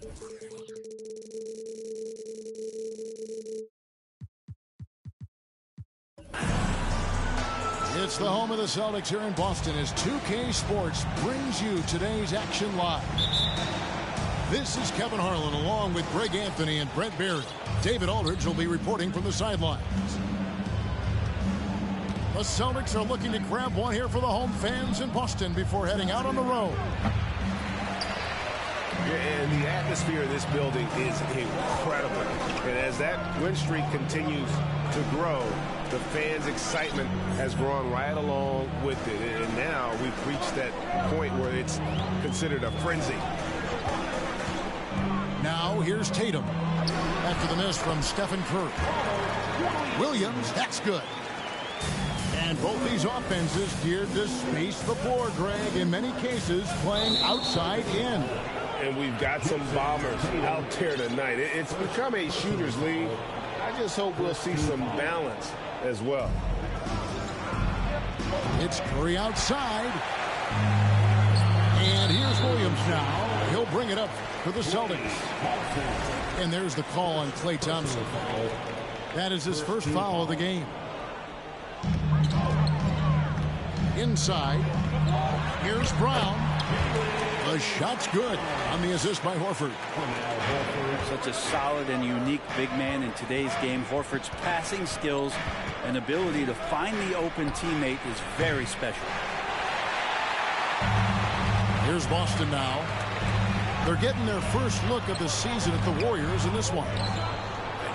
It's the home of the Celtics here in Boston as 2K Sports brings you today's action live. This is Kevin Harlan along with Greg Anthony and Brent Barry. David Aldridge will be reporting from the sidelines. The Celtics are looking to grab one here for the home fans in Boston before heading out on the road. And the atmosphere of this building is incredible. And as that win streak continues to grow, the fans' excitement has grown right along with it. And now we've reached that point where it's considered a frenzy. Now here's Tatum. After the miss from Stephen Curry. Williams, that's good. And both these offenses geared to space the floor, Greg, in many cases playing outside in. And we've got some bombers out there tonight. It's become a shooter's league. I just hope we'll see some balance as well. It's Curry outside. And here's Williams now. He'll bring it up for the Celtics. And there's the call on Klay Thompson. That is his first foul of the game. Inside. Here's Brown. The shot's good on the assist by Horford. Such a solid and unique big man in today's game. Horford's passing skills and ability to find the open teammate is very special. Here's Boston now. They're getting their first look of the season at the Warriors in this one.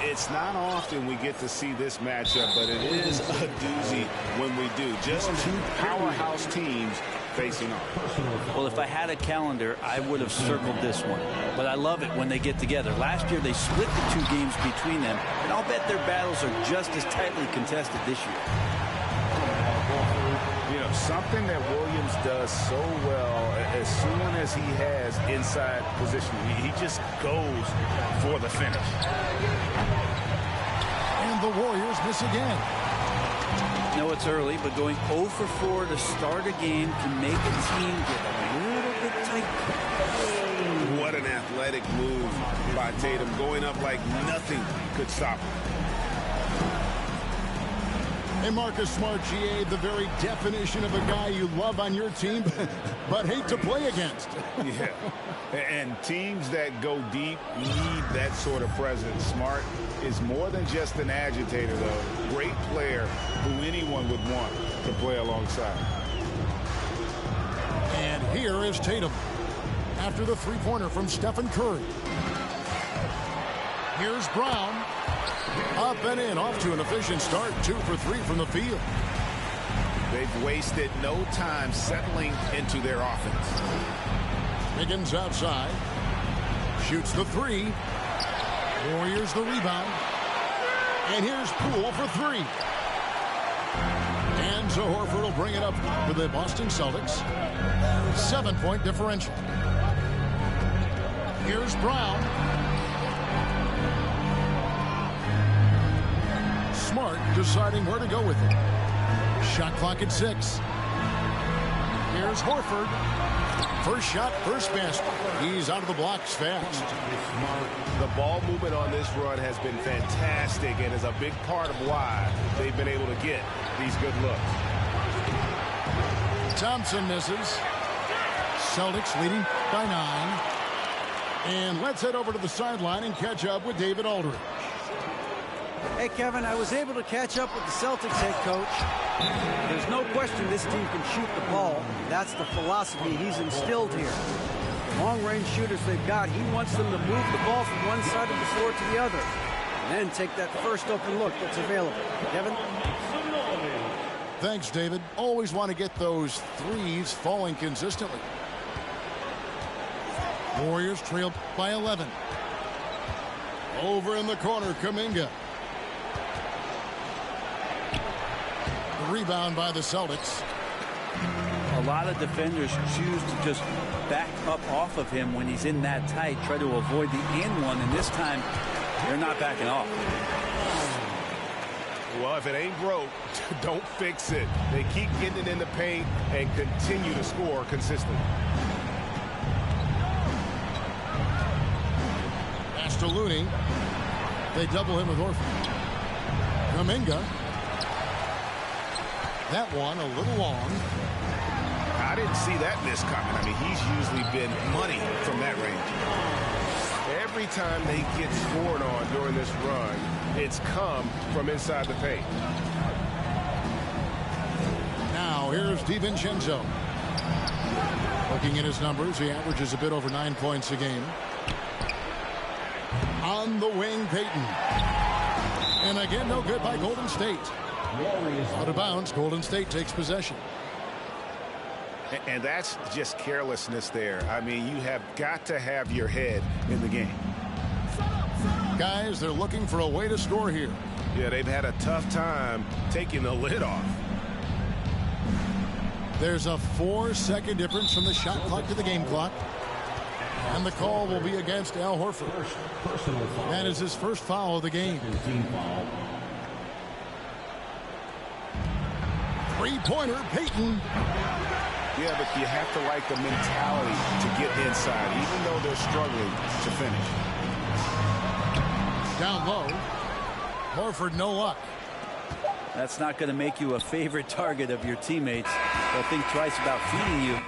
It's not often we get to see this matchup, but it is a doozy when we do. Just two powerhouse teams facing off. Well, if I had a calendar, I would have circled this one. But I love it when they get together. Last year, they split the two games between them, and I'll bet their battles are just as tightly contested this year. You know, something that Williams does so well, as soon as he has inside position, he just goes for the finish. And the Warriors miss again. I know it's early, but going 0 for 4 to start a game can make a team get a little bit tight. What an athletic move by Tatum, going up like nothing could stop him. And Marcus Smart, GA, the very definition of a guy you love on your team, but hate to play against. Yeah, and teams that go deep need that sort of presence. Smart is more than just an agitator, though. Great player who anyone would want to play alongside. And here is Tatum after the three-pointer from Stephen Curry. Here's Brown. Up and in, off to an efficient start. 2 for 3 from the field. They've wasted no time settling into their offense. Higgins outside. Shoots the three. Warriors the rebound. And here's Poole for 3. And so Horford will bring it up for the Boston Celtics. 7-point differential. Here's Brown. Smart deciding where to go with it. Shot clock at 6. Here's Horford. First shot, first basket. He's out of the blocks fast. The ball movement on this run has been fantastic and is a big part of why they've been able to get these good looks. Thompson misses. Celtics leading by 9. And let's head over to the sideline and catch up with David Aldridge. Hey, Kevin, I was able to catch up with the Celtics head coach. There's no question this team can shoot the ball. That's the philosophy he's instilled here. Long-range shooters they've got, he wants them to move the ball from one side of the floor to the other. And then take that first open look that's available. Kevin? Thanks, David. Always want to get those threes falling consistently. Warriors trail by 11. Over in the corner, Kuminga. Rebound by the Celtics. A lot of defenders choose to just back up off of him when he's in that tight, try to avoid the and one, and this time they're not backing off. Well, if it ain't broke, don't fix it. They keep getting it in the paint and continue to score consistently. Pass to Looney. They double him with Horford. Kuminga. That one a little long. I didn't see that miss coming. I mean, he's usually been money from that range. Every time they get scored on during this run, it's come from inside the paint. Now here's DiVincenzo. Looking at his numbers, he averages a bit over 9 points a game. On the wing, Payton. And again, no good by Golden State. Out of bounds, Golden State takes possession. And that's just carelessness there. I mean, you have got to have your head in the game. Guys, they're looking for a way to score here. Yeah, they've had a tough time taking the lid off. There's a 4-second difference from the shot clock to the game clock. And the call will be against Al Horford. That is his first foul of the game. Three-pointer, Payton. Yeah, but you have to like the mentality to get inside, even though they're struggling to finish. Down low. Horford, no luck. That's not going to make you a favorite target of your teammates. They'll think twice about feeding you.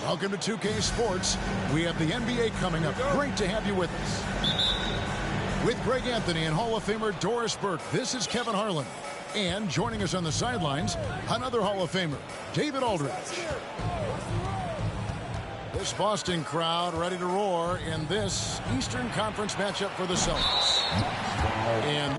Welcome to 2K Sports. We have the NBA coming up. Great to have you with us. With Greg Anthony and Hall of Famer Doris Burke, this is Kevin Harlan. And joining us on the sidelines, another Hall of Famer, David Aldridge. This Boston crowd ready to roar in this Eastern Conference matchup for the Celtics. And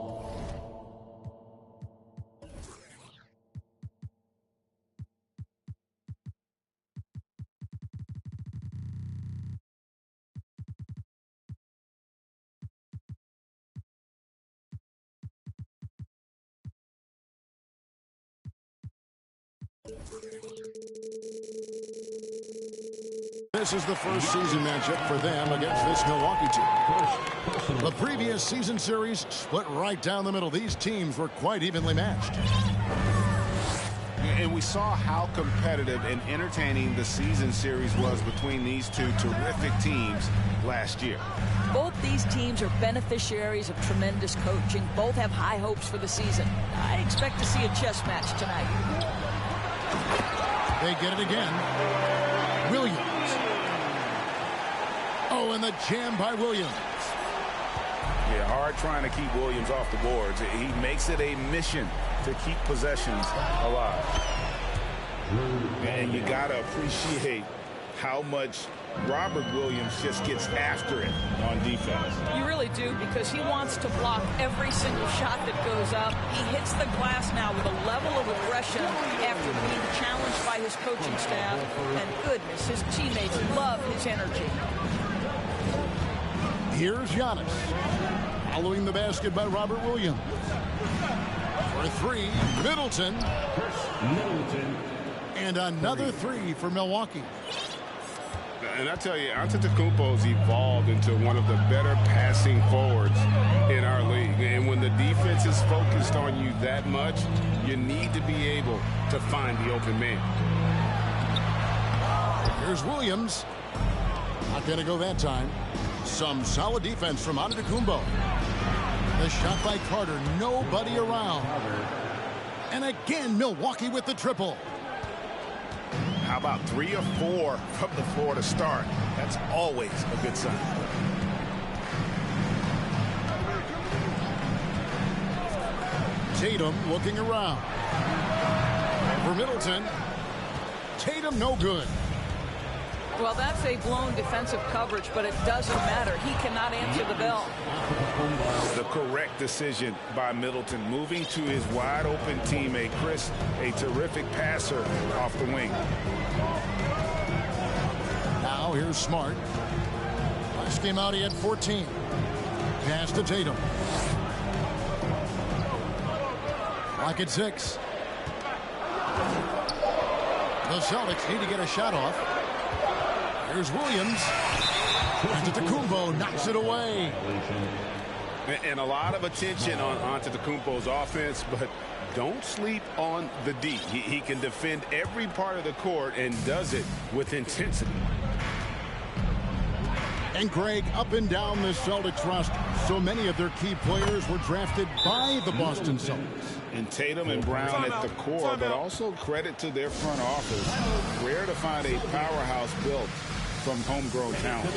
this is the first season matchup for them against this Milwaukee team. The previous season series split right down the middle. These teams were quite evenly matched. And we saw how competitive and entertaining the season series was between these two terrific teams last year. Both these teams are beneficiaries of tremendous coaching. Both have high hopes for the season. I expect to see a chess match tonight. They get it again. Oh, and the jam by Williams. Yeah, hard trying to keep Williams off the boards. He makes it a mission to keep possessions alive. And you got to appreciate how much Robert Williams just gets after it on defense. You really do, because he wants to block every single shot that goes up. He hits the glass now with a level of aggression after being challenged by his coaching staff. And goodness, his teammates love his energy. Here's Giannis. Following the basket by Robert Williams. For three, Middleton. And another three for Milwaukee. And I tell you, Antetokounmpo's evolved into one of the better passing forwards in our league. And when the defense is focused on you that much, you need to be able to find the open man. Here's Williams. Not going to go that time. Some solid defense from Antetokounmpo. The shot by Carter. Nobody around. And again, Milwaukee with the triple. How about 3 or 4 from the floor to start? That's always a good sign. Tatum looking around. For Middleton. Tatum no good. Well, that's a blown defensive coverage, but it doesn't matter. He cannot answer the bell. The correct decision by Middleton, moving to his wide-open teammate, Chris, a terrific passer off the wing. Now here's Smart. Last game out, he had 14. Pass to Tatum. Clock at 6. The Celtics need to get a shot off. Here's Williams. Antetokounmpo knocks it away. And a lot of attention on Antetokounmpo's offense, but don't sleep on the D. He can defend every part of the court and does it with intensity. And Greg, up and down the Celtics roster, so many of their key players were drafted by the Boston Celtics. And Tatum and Brown at the core, but also credit to their front office. Rare to find a powerhouse built from homegrown talent.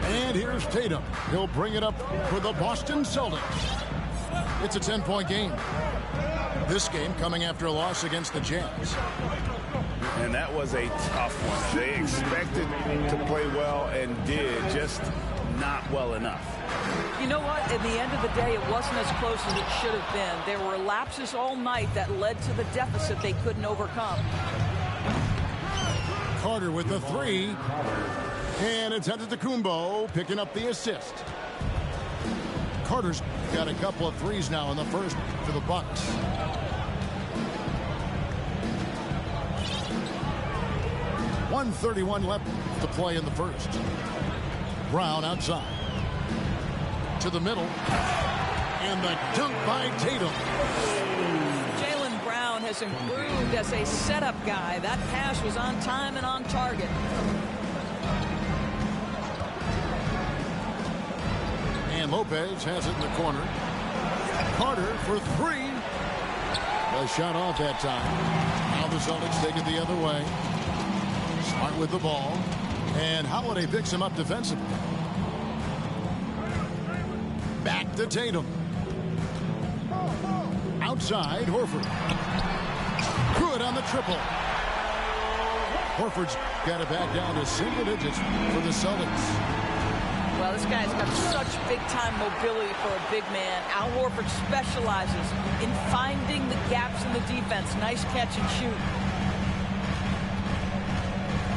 And here's Tatum. He'll bring it up for the Boston Celtics. It's a 10-point game. This game coming after a loss against the Jazz. And that was a tough one. They expected to play well and did, just not well enough. You know what? At the end of the day, it wasn't as close as it should have been. There were lapses all night that led to the deficit they couldn't overcome. Carter with the three. And it's Antetokounmpo picking up the assist. Carter's got a couple of threes now in the first for the Bucks. .131 left to play in the first. Brown outside. To the middle. And the dunk by Tatum. Jaylen Brown has improved as a setup guy. That pass was on time and on target. And Lopez has it in the corner. Carter for three. A shot off that time. Now the Celtics take it the other way. Smart with the ball. And Holiday picks him up defensively. Back to Tatum. Outside, Horford. Good on the triple. Horford's got it back down to single digits for the Celtics. Well, this guy's got such big-time mobility for a big man. Al Horford specializes in finding the gaps in the defense. Nice catch and shoot.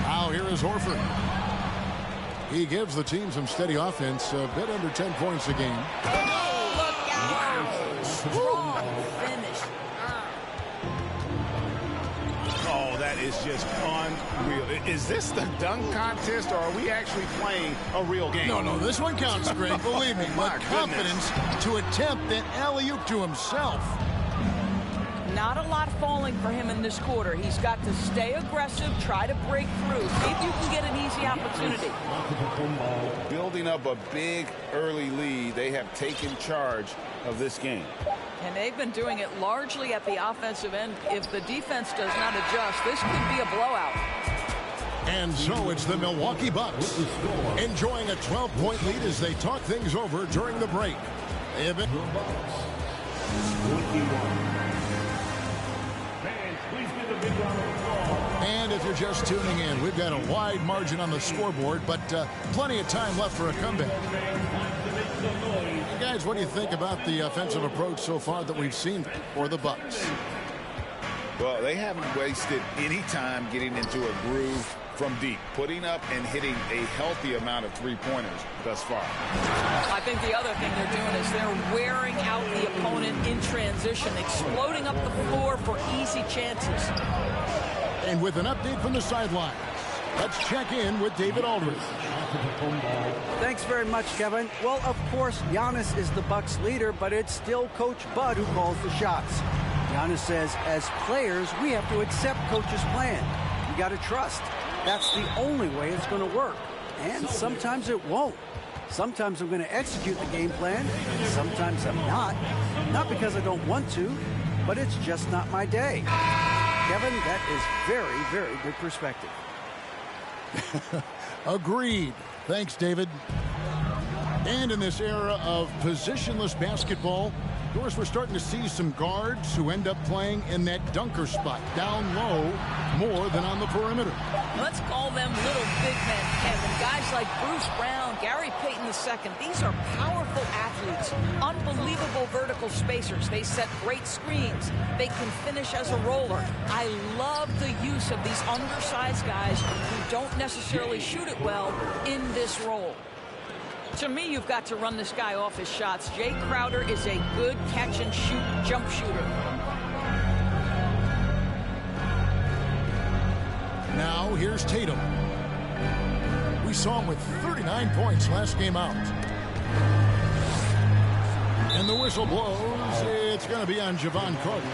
Now here is Horford. He gives the team some steady offense, a bit under 10 points a game. Oh, look out! Strong finish. Oh, that is just unreal. Is this the dunk contest, or are we actually playing a real game? No, this one counts, Greg. Believe me. My With confidence to attempt that alley-oop to himself. Not a lot falling for him in this quarter. He's got to stay aggressive, try to break through. See if you can get an easy opportunity. Building up a big early lead, they have taken charge of this game. And they've been doing it largely at the offensive end. If the defense does not adjust, this could be a blowout. And so it's the Milwaukee Bucks enjoying a 12-point lead as they talk things over during the break. And if you're just tuning in, we've got a wide margin on the scoreboard, but plenty of time left for a comeback. Guys, what do you think about the offensive approach so far that we've seen for the Bucks? Well, they haven't wasted any time getting into a groove from deep, putting up and hitting a healthy amount of three-pointers thus far. I think the other thing they're doing is they're wearing out the opponent in transition, exploding up the floor for easy chances. And with an update from the sidelines, let's check in with David Aldridge. Thanks very much, Kevin. Well, of course, Giannis is the Bucks leader, but it's still Coach Bud who calls the shots. Giannis says, as players, we have to accept Coach's plan. We got to trust. That's the only way it's going to work. And sometimes it won't. Sometimes I'm going to execute the game plan, and sometimes I'm not. Not because I don't want to, but it's just not my day. Kevin, that is very, very good perspective. Agreed. Thanks, David. And in this era of positionless basketball, of course, we're starting to see some guards who end up playing in that dunker spot, down low, more than on the perimeter. Let's call them little big men, Kevin. Guys like Bruce Brown, Gary Payton II. These are powerful athletes, unbelievable vertical spacers. They set great screens. They can finish as a roller. I love the use of these undersized guys who don't necessarily shoot it well in this role. To me, you've got to run this guy off his shots. Jay Crowder is a good catch-and-shoot jump shooter. Now, here's Tatum. We saw him with 39 points last game out. And the whistle blows. It's going to be on Javon Carter.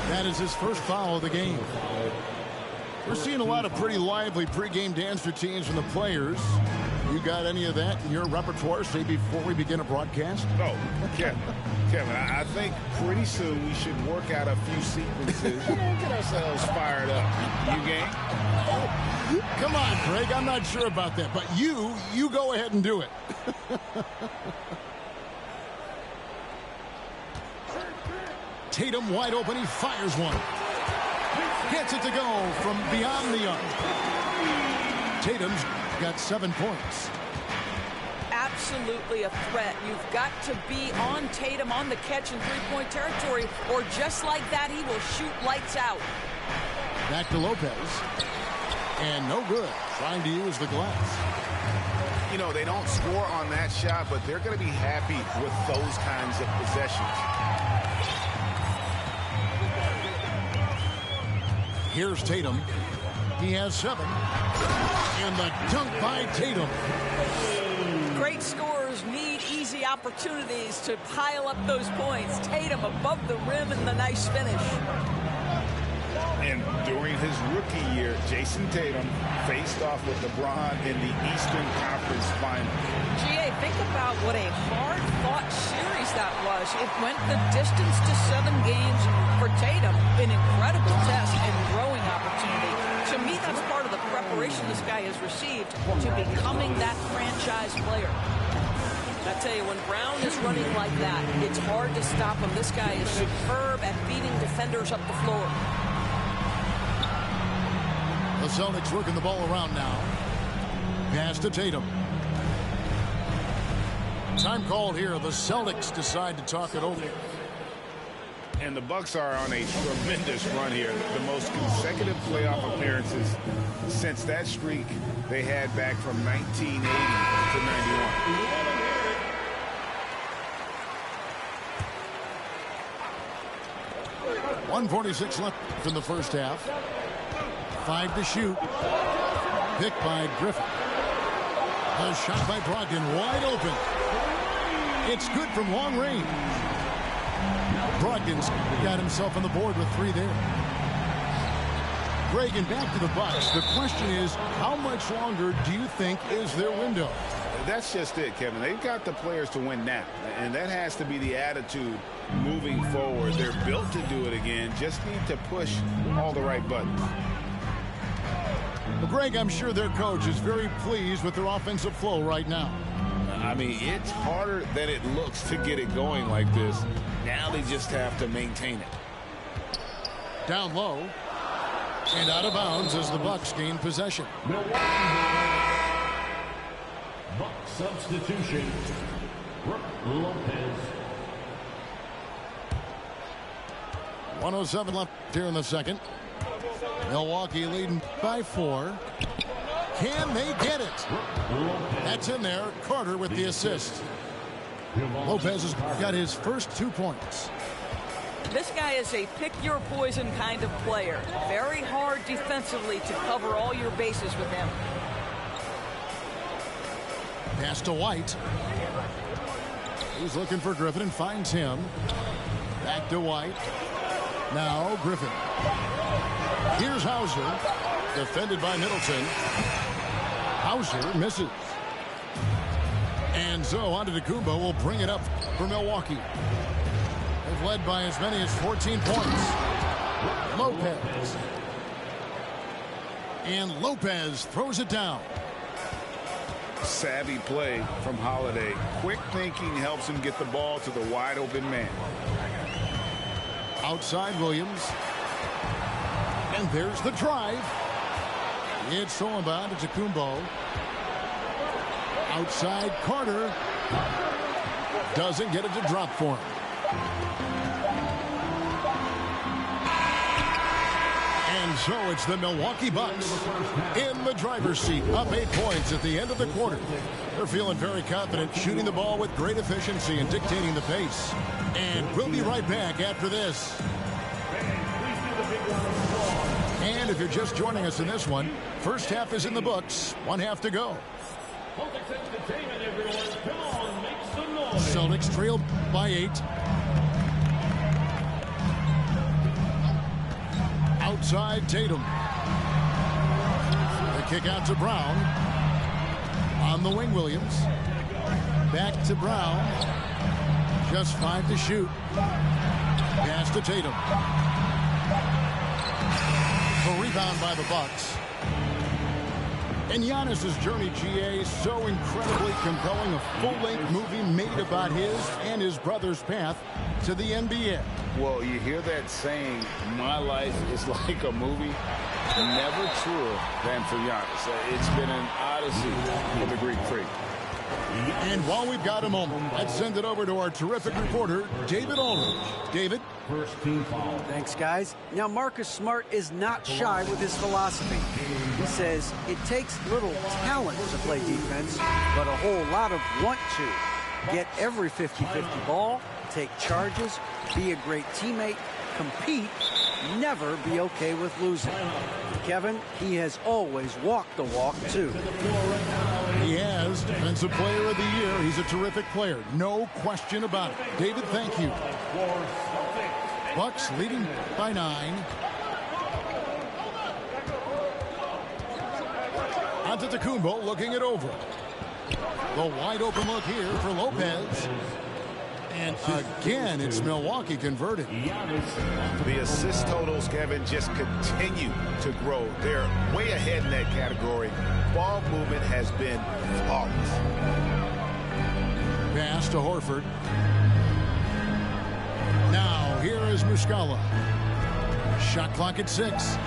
That is his first foul of the game. We're seeing a lot of pretty lively pregame dance routines from the players. You got any of that in your repertoire, say, before we begin a broadcast? Oh, Kevin, I think pretty soon we should work out a few sequences, get ourselves fired up. You game? Come on, Craig, I'm not sure about that, but you go ahead and do it. Tatum wide open, he fires one. Gets it to go from beyond the arc. Tatum's got 7 points. Absolutely a threat. You've got to be on Tatum on the catch in three-point territory, or just like that, he will shoot lights out. Back to Lopez. And no good. Trying to use the glass. You know, they don't score on that shot, but they're going to be happy with those kinds of possessions. Here's Tatum. He has 7. And the dunk by Tatum. Great scorers need easy opportunities to pile up those points. Tatum above the rim and the nice finish. And during his rookie year, Jason Tatum faced off with LeBron in the Eastern Conference Final. GA, think about what a hard-fought series that was. It went the distance to 7 games for Tatum. An incredible test and growing opportunity. To me, that's part of the preparation this guy has received to becoming that franchise player. I tell you, when Brown is running like that, it's hard to stop him. This guy is superb at beating defenders up the floor. The Celtics working the ball around now. Pass to Tatum. Time called here. The Celtics decide to talk it over. And the Bucks are on a tremendous run here. The most consecutive playoff appearances since that streak they had back from 1980 to 91. 1:46 left in the first half. 5 to shoot. Picked by Griffin. A shot by Brogdon, wide open. It's good from long range. Brogdon's got himself on the board with 3 there. Greg, and back to the Bucks. The question is, how much longer do you think is their window? That's just it, Kevin. They've got the players to win now, and that has to be the attitude moving forward. They're built to do it again. Just need to push all the right buttons. Well, Greg, I'm sure their coach is very pleased with their offensive flow right now. I mean, it's harder than it looks to get it going like this. Now they just have to maintain it. Down low and out of bounds as the Bucks gain possession. Bucks substitution. Brook Lopez. 1:07 left here in the second. Milwaukee leading by 4. Can they get it? That's in there. Carter with the assist. Lopez has got his first 2 points. This guy is a pick-your-poison kind of player. Very hard defensively to cover all your bases with him. Pass to White. He's looking for Griffin and finds him. Back to White. Now Griffin. Here's Hauser. Defended by Middleton. Hauser misses. And so Antetokounmpo will bring it up for Milwaukee. They've led by as many as 14 points. Lopez. And Lopez throws it down. Savvy play from Holiday. Quick thinking helps him get the ball to the wide open man. Outside Williams. And there's the drive. It's thrown by Antetokounmpo. Outside Carter. Doesn't get it to drop for him. And so it's the Milwaukee Bucks in the driver's seat, up 8 points at the end of the quarter. They're feeling very confident, shooting the ball with great efficiency and dictating the pace. And we'll be right back after this. And if you're just joining us in this one, first half is in the books. 1 half to go. Celtics trailed by 8. Outside Tatum. The kick out to Brown. On the wing, Williams. Back to Brown. Just 5 to shoot. Pass to Tatum. A rebound by the Bucks. And Giannis's journey, GA, so incredibly compelling. A full-length movie made about his and his brother's path to the NBA. Well, you hear that saying, my life is like a movie. Never truer than for Giannis. It's been an odyssey for the Greek freak. And while we've got a moment, let's send it over to our terrific reporter, David Aldridge. David? First team foul. Thanks, guys. Now, Marcus Smart is not shy with his philosophy. He says it takes little talent to play defense, but a whole lot of want to. Get every 50-50 ball, take charges, be a great teammate, compete, never be okay with losing. Kevin, he has always walked the walk, too. He has Defensive Player of the Year. He's a terrific player. No question about it. David, thank you. Bucks leading by 9. Antetokounmpo looking it over. The wide open look here for Lopez. And again, it's Milwaukee converted. The assist totals, Kevin, just continue to grow. They're way ahead in that category. Ball movement has been flawless. Pass to Horford. Now, here is Muscala. Shot clock at 6.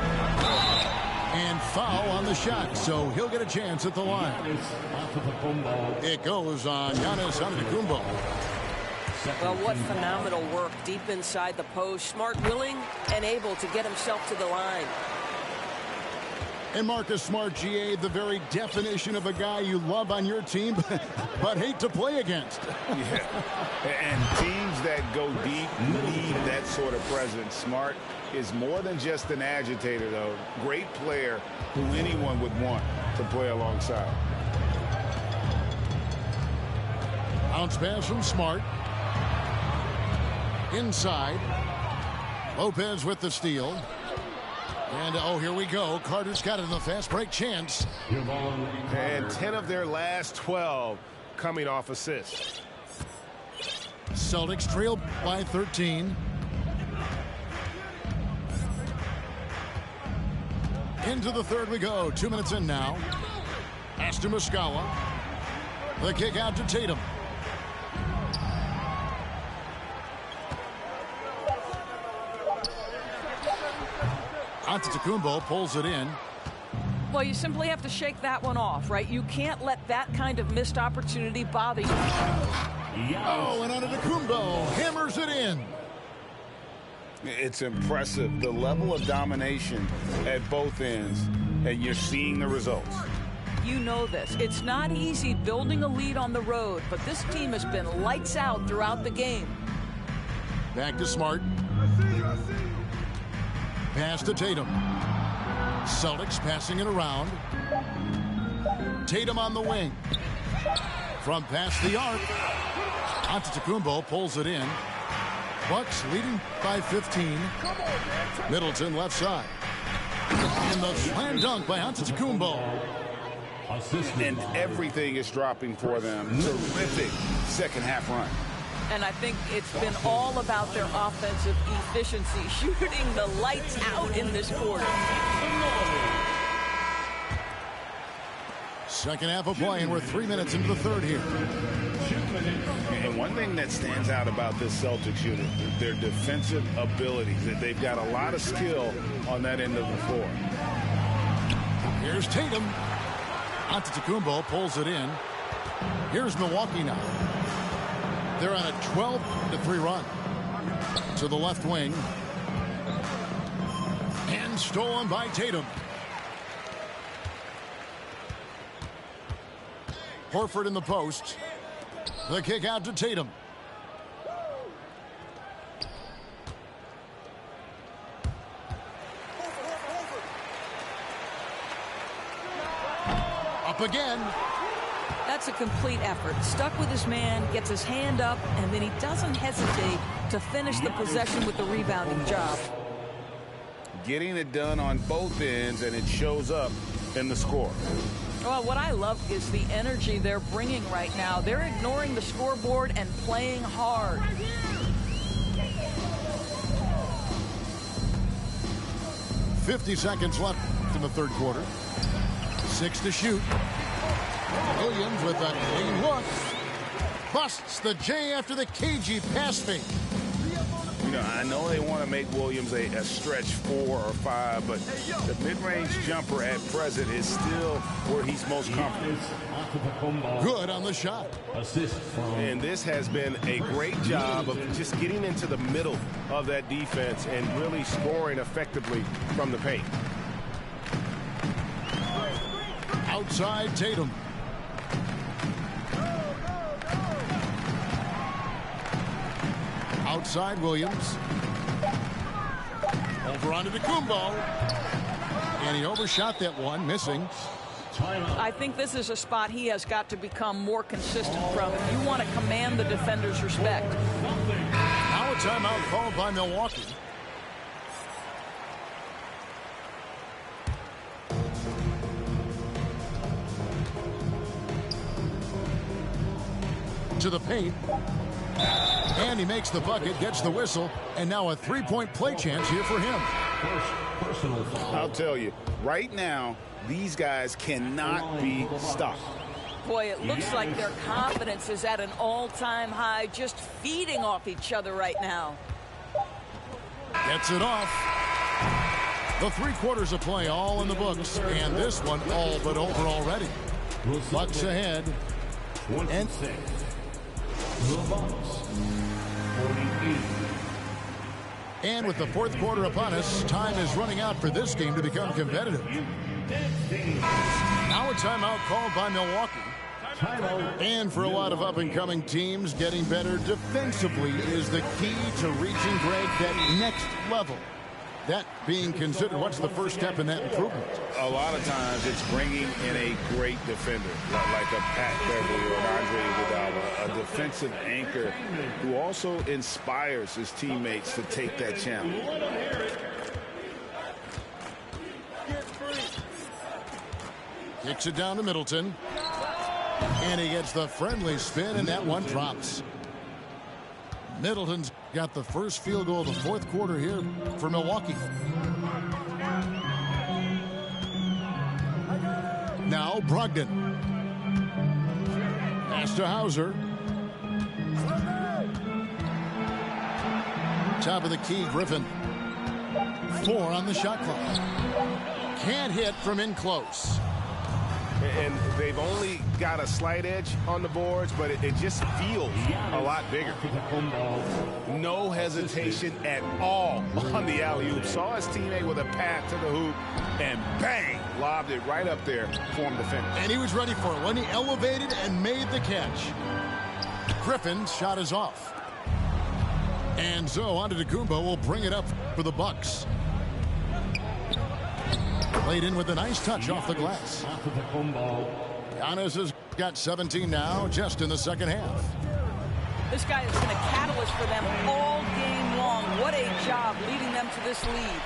And foul on the shot, so he'll get a chance at the line. It goes on Giannis Antetokounmpo. Well, what phenomenal work deep inside the post. Smart, willing, and able to get himself to the line. And Marcus Smart, GA, the very definition of a guy you love on your team, but hate to play against. Yeah. And teams that go deep need that sort of presence. Smart is more than just an agitator, though. Great player who anyone would want to play alongside. Bounce pass from Smart. Inside. Lopez with the steal. And, oh, here we go. Carter's got it in the fast break chance. And 10 of their last 12 coming off assists. Celtics trail by 13. Into the third we go. 2 minutes in now. Pass to Muskawa. The kick out to Tatum. Antetokounmpo pulls it in. Well, you simply have to shake that one off, right? You can't let that kind of missed opportunity bother you. Oh, and Antetokounmpo hammers it in. It's impressive, the level of domination at both ends, and you're seeing the results. You know this. It's not easy building a lead on the road, but this team has been lights out throughout the game. Back to Smart. Pass to Tatum. Celtics passing it around. Tatum on the wing. From past the arc. Antetokounmpo pulls it in. Bucks leading by 15. Middleton left side. And the slam dunk by Antetokounmpo. And everything is dropping for them. Terrific second half run. And I think it's been all about their offensive efficiency, shooting the lights out in this quarter. Second half of play, and we're 3 minutes into the third here. And one thing that stands out about this Celtics unit, their defensive abilities. They've got a lot of skill on that end of the floor. Here's Tatum. Antetokounmpo pulls it in. Here's Milwaukee now. They're on a 12-3 run. To the left wing. And stolen by Tatum. Horford in the post. The kick out to Tatum. Up again. That's a complete effort. Stuck with his man, gets his hand up, and then he doesn't hesitate to finish the possession with the rebounding job. Getting it done on both ends, and it shows up in the score. Well, what I love is the energy they're bringing right now. They're ignoring the scoreboard and playing hard. .50 seconds left in the third quarter. 6 to shoot. Williams with a clean look. Busts the J after the cagey pass fake. You know, I know they want to make Williams a stretch 4 or 5, but the mid-range jumper at present is still where he's most comfortable. Good on the shot. And this has been a great job of just getting into the middle of that defense and really scoring effectively from the paint. Outside Tatum. Outside Williams. Over onto Antetokounmpo. And he overshot that one, missing. I think this is a spot he has got to become more consistent from if you want to command the defender's respect. Now a timeout called by Milwaukee. To the paint. And he makes the bucket, gets the whistle, and now a three-point play chance here for him. I'll tell you, right now, these guys cannot be stopped. Boy, it looks like their confidence is at an all-time high, just feeding off each other right now. Gets it off. The 3 quarters of play all in the books, and this one all but over already. Bucks ahead. And And with the fourth quarter upon us, time is running out for this game to become competitive. Now a timeout called by Milwaukee. And for a lot of up-and-coming teams, getting better defensively is the key to reaching, Greg, that next level. that being considered, what's the first step in that improvement? A lot of times it's bringing in a great defender, like a Pat Beverly or an Andre Iguodala, a defensive anchor who also inspires his teammates to take that challenge. Kicks it down to Middleton. And he gets the friendly spin, and that one drops. Middleton's got the first field goal of the fourth quarter here for Milwaukee. Now Brogdon. Pass to Hauser. Top of the key, Griffin. 4 on the shot clock. Can't hit from in close. And they've only got a slight edge on the boards, but it just feels a lot bigger. No hesitation at all on the alley-oop. Saw his teammate with a path to the hoop, and bang, lobbed it right up there for him to finish. And he was ready for it when he elevated and made the catch. Griffin's shot is off. And so Antetokounmpo will bring it up for the Bucks. Played in with a nice touch off the glass. Giannis has got 17 now, just in the second half. This guy has been a catalyst for them all game long. What a job leading them to this lead.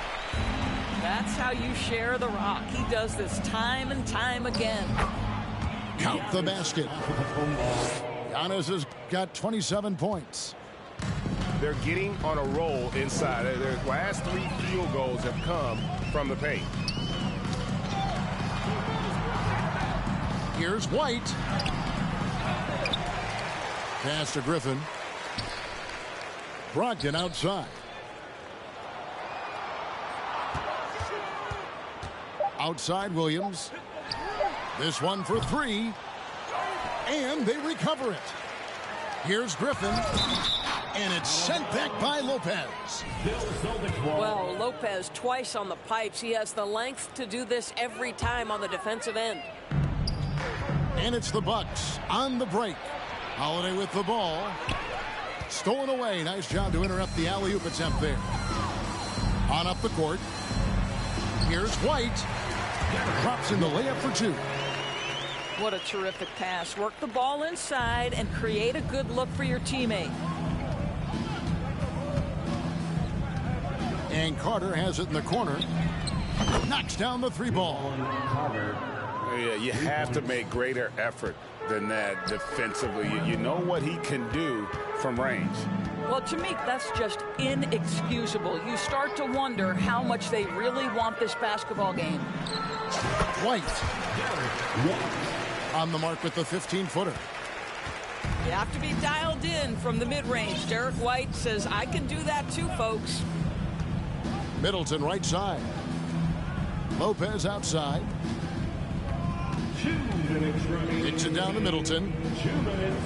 That's how you share the rock. He does this time and time again. Count the basket. Giannis has got 27 points. They're getting on a roll inside. Their last 3 field goals have come from the paint. Here's White. Pass to Griffin. Brogdon outside. Outside Williams. This one for 3. And they recover it. Here's Griffin. And it's sent back by Lopez. Well, Lopez twice on the pipes. He has the length to do this every time on the defensive end. And it's the Bucks on the break. Holiday with the ball. Stolen away. Nice job to interrupt the alley-oop attempt there. On up the court. Here's White. Drops in the layup for 2. What a terrific pass. Work the ball inside and create a good look for your teammate. And Carter has it in the corner. Knocks down the 3 ball. Yeah, you have to make greater effort than that defensively. You know what he can do from range. Well, to me, that's just inexcusable. You start to wonder how much they really want this basketball game. White on the mark with the 15-footer. You have to be dialed in from the mid-range. Derek White says, I can do that too, folks. Middleton right side. Lopez outside. Kicks it down to Middleton.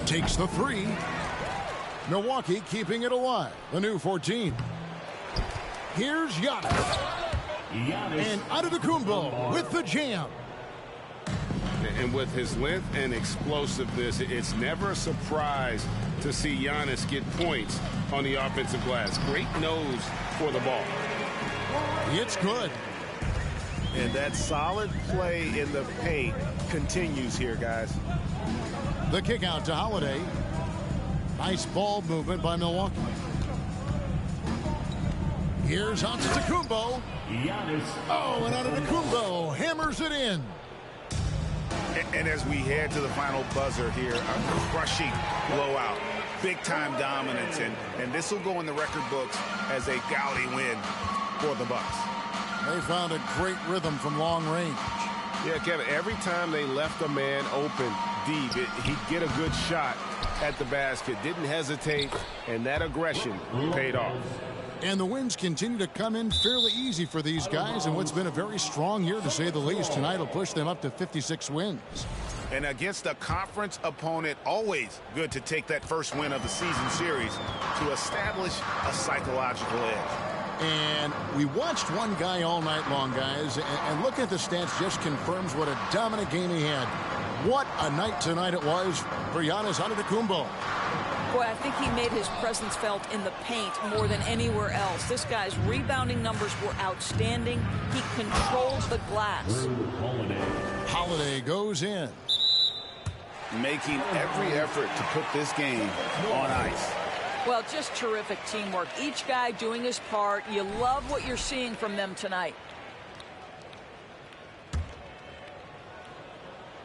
Takes the 3. Milwaukee keeping it alive. The new 14. Here's Giannis. And Antetokounmpo with the jam. And with his length and explosiveness, it's never a surprise to see Giannis get points on the offensive glass. Great nose for the ball. It's good. And that solid play in the paint continues here, guys. The kick out to Holiday. Nice ball movement by Milwaukee. Here's Antetokounmpo. Oh, and Antetokounmpo hammers it in. And as we head to the final buzzer here, a crushing blowout. Big-time dominance, and this will go in the record books as a gaudy win for the Bucks. They found a great rhythm from long range. Yeah, Kevin, every time they left a man open deep, he'd get a good shot at the basket. Didn't hesitate, and that aggression paid off. And the wins continue to come in fairly easy for these guys, and what's been a very strong year, to say the least. Tonight will push them up to 56 wins. And against a conference opponent, always good to take that first win of the season series to establish a psychological edge. And we watched one guy all night long, guys, and looking at the stats just confirms what a dominant game he had. What a night tonight it was for Giannis Antetokounmpo. Boy, I think he made his presence felt in the paint more than anywhere else. This guy's rebounding numbers were outstanding. He controlled the glass. Holiday goes in. Making every effort to put this game on ice. Well, just terrific teamwork. Each guy doing his part. You love what you're seeing from them tonight.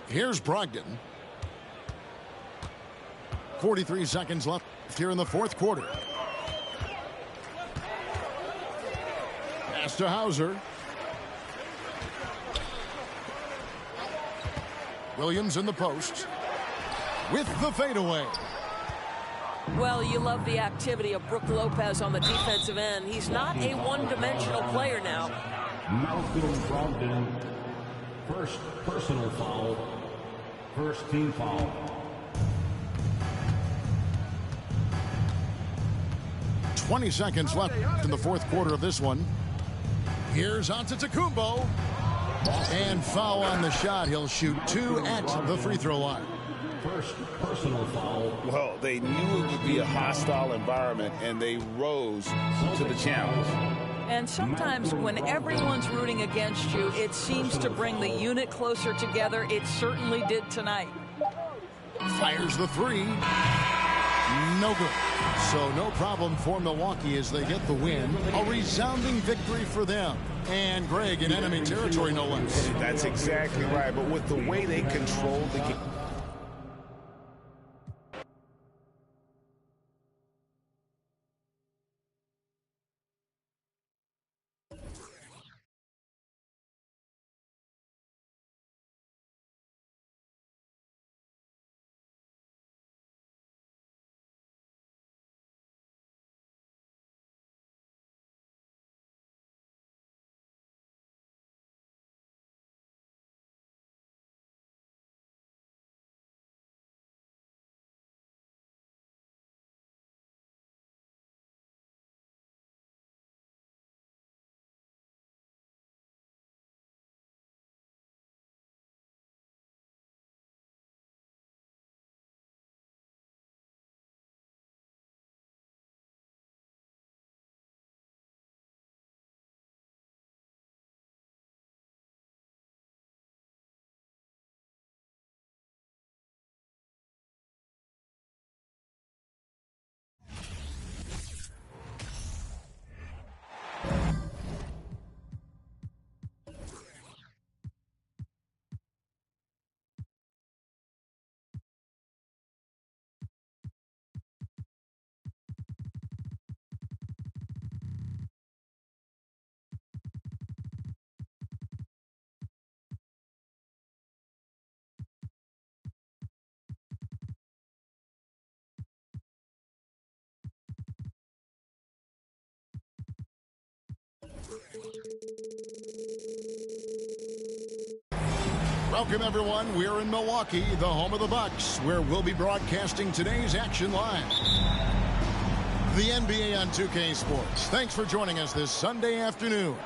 Here's Brogdon. 43 seconds left here in the fourth quarter. Pass to Hauser. Williams in the post with the fadeaway. Well, you love the activity of Brook Lopez on the defensive end. He's not a one-dimensional player now. Malcolm Brogdon, first personal foul, first team foul. .20 seconds left in the fourth quarter of this one. Here's Antetokounmpo. And foul on the shot. He'll shoot 2 at the free throw line. First personal foul. Well, they knew it would be a hostile environment, and they rose to the challenge. And sometimes when everyone's rooting against you, it seems to bring the unit closer together. It certainly did tonight. Fires the three. No good. So no problem for Milwaukee as they get the win. A resounding victory for them. And Greg in enemy territory, no less. That's exactly right. But with the way they controlled the game. Welcome, everyone. We're in Milwaukee, the home of the Bucks, where we'll be broadcasting today's action live. The NBA on 2K Sports. Thanks for joining us this Sunday afternoon.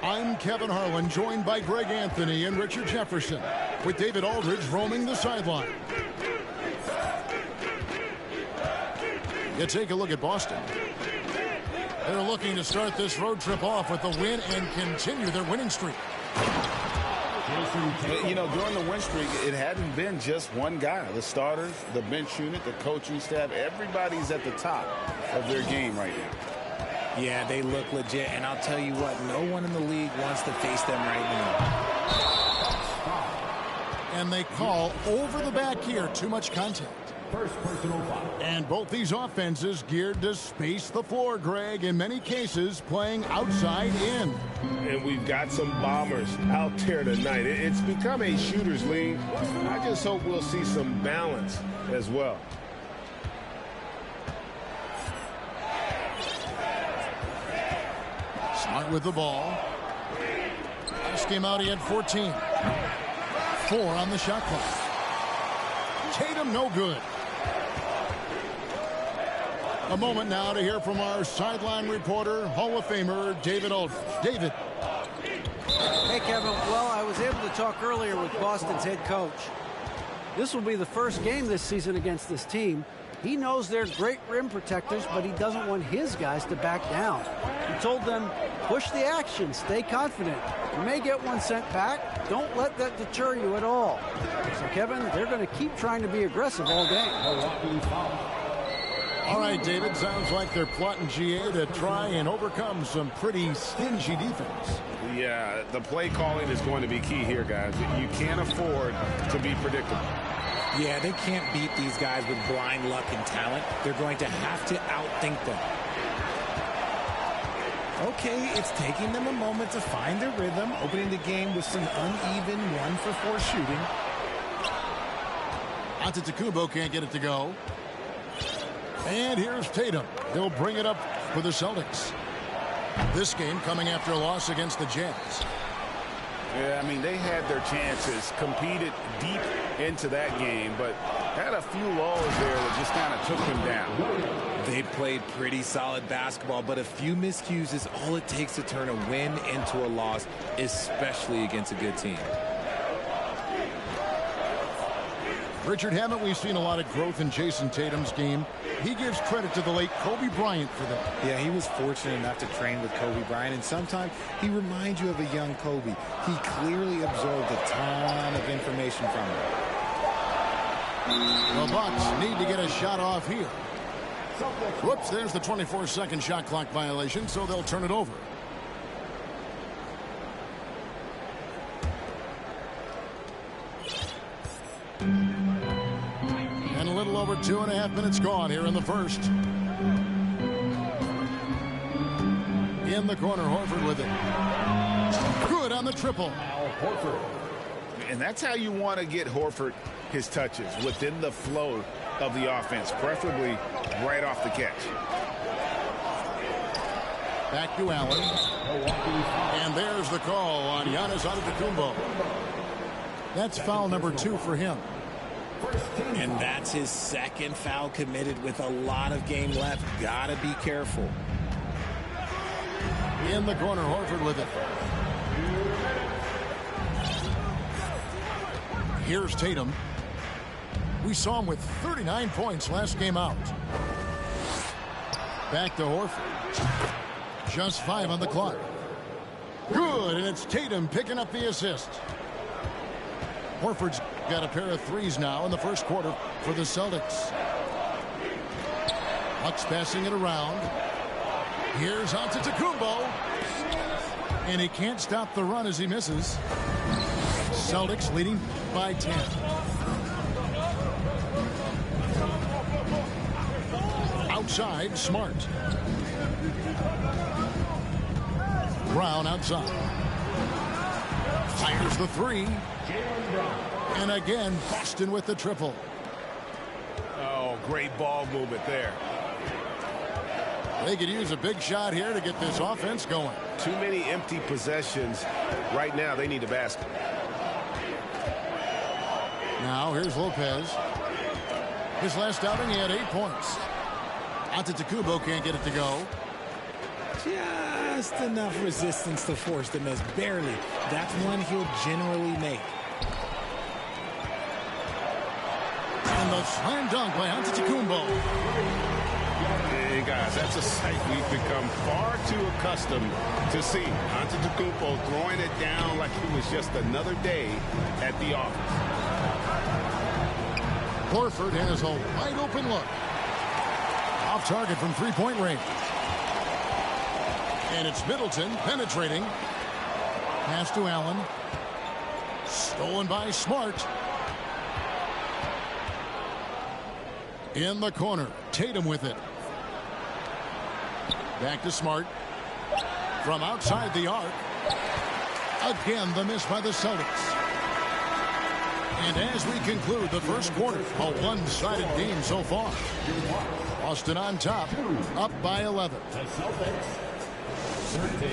I'm Kevin Harlan, joined by Greg Anthony and Richard Jefferson, with David Aldridge roaming the sideline. You take a look at Boston. They're looking to start this road trip off with a win and continue their winning streak. You know, during the win streak, it hadn't been just one guy. The starters, the bench unit, the coaching staff, everybody's at the top of their game right now. Yeah, they look legit, and I'll tell you what, no one in the league wants to face them right now. And they call over the back here, too much contact. First personal foul. And both these offenses geared to space the floor, Greg, in many cases playing outside in. And we've got some bombers out there tonight. It's become a shooter's league. I just hope we'll see some balance as well. Smart with the ball. Last game out, he had 14. 4 on the shot clock. Tatum, no good. A moment now to hear from our sideline reporter, Hall of Famer David Aldridge. David. Hey, Kevin. Well, I was able to talk earlier with Boston's head coach. This will be the first game this season against this team. He knows they're great rim protectors, but he doesn't want his guys to back down. He told them, push the action, stay confident. You may get one sent back. Don't let that deter you at all. So, Kevin, they're going to keep trying to be aggressive all game. All right, David, sounds like they're plotting GA to try and overcome some pretty stingy defense. Yeah, the play calling is going to be key here, guys. You can't afford to be predictable. Yeah, they can't beat these guys with blind luck and talent. They're going to have to outthink them. Okay, it's taking them a moment to find their rhythm, opening the game with some uneven 1-for-4 shooting. Antetokounmpo can't get it to go. And here's Tatum. He'll bring it up for the Celtics. This game coming after a loss against the Jazz. Yeah, I mean, they had their chances, competed deep into that game, but had a few lulls there that just kind of took them down. They played pretty solid basketball, but a few miscues is all it takes to turn a win into a loss, especially against a good team. Richard, haven't we seen a lot of growth in Jason Tatum's game? He gives credit to the late Kobe Bryant for that. Yeah, he was fortunate enough to train with Kobe Bryant, and sometimes he reminds you of a young Kobe. He clearly absorbed a ton of information from him. The Bucks need to get a shot off here. Whoops, there's the 24-second shot clock violation, so they'll turn it over. And a little over 2.5 minutes gone here in the first. In the corner, Horford with it. Good on the triple. Horford. And that's how you want to get Horford his touches, within the flow of the offense, preferably right off the catch. Back to Allen. And there's the call on Giannis Antetokounmpo. That's foul number 2 for him. And that's his second foul committed with a lot of game left. Gotta be careful. In the corner, Horford with it. Here's Tatum. We saw him with 39 points last game out. Back to Horford. Just 5 on the clock. Good, and it's Tatum picking up the assist. Horford's got a pair of threes now in the first quarter for the Celtics. Bucks passing it around. Here's Antetokounmpo. And he can't stop the run as he misses. Celtics leading by 10. Outside, Smart. Brown outside. Fires the three. And again, Boston with the triple. Oh, great ball movement there. They could use a big shot here to get this offense going. Too many empty possessions. Right now, they need a basket. Now, here's Lopez. His last outing, he had 8 points. Antetokounmpo can't get it to go. Just enough resistance to force the miss. Barely. That's one he'll generally make. And the slam dunk by Antetokounmpo. Hey, guys, that's a sight we've become far too accustomed to see. Antetokounmpo throwing it down like it was just another day at the office. Horford has a wide open look. Off target from three-point range. And it's Middleton penetrating. Pass to Allen. Stolen by Smart. In the corner. Tatum with it. Back to Smart. From outside the arc. Again, the miss by the Celtics. And as we conclude the first quarter, a one-sided game so far. Boston on top, up by 11. The Celtics, 13.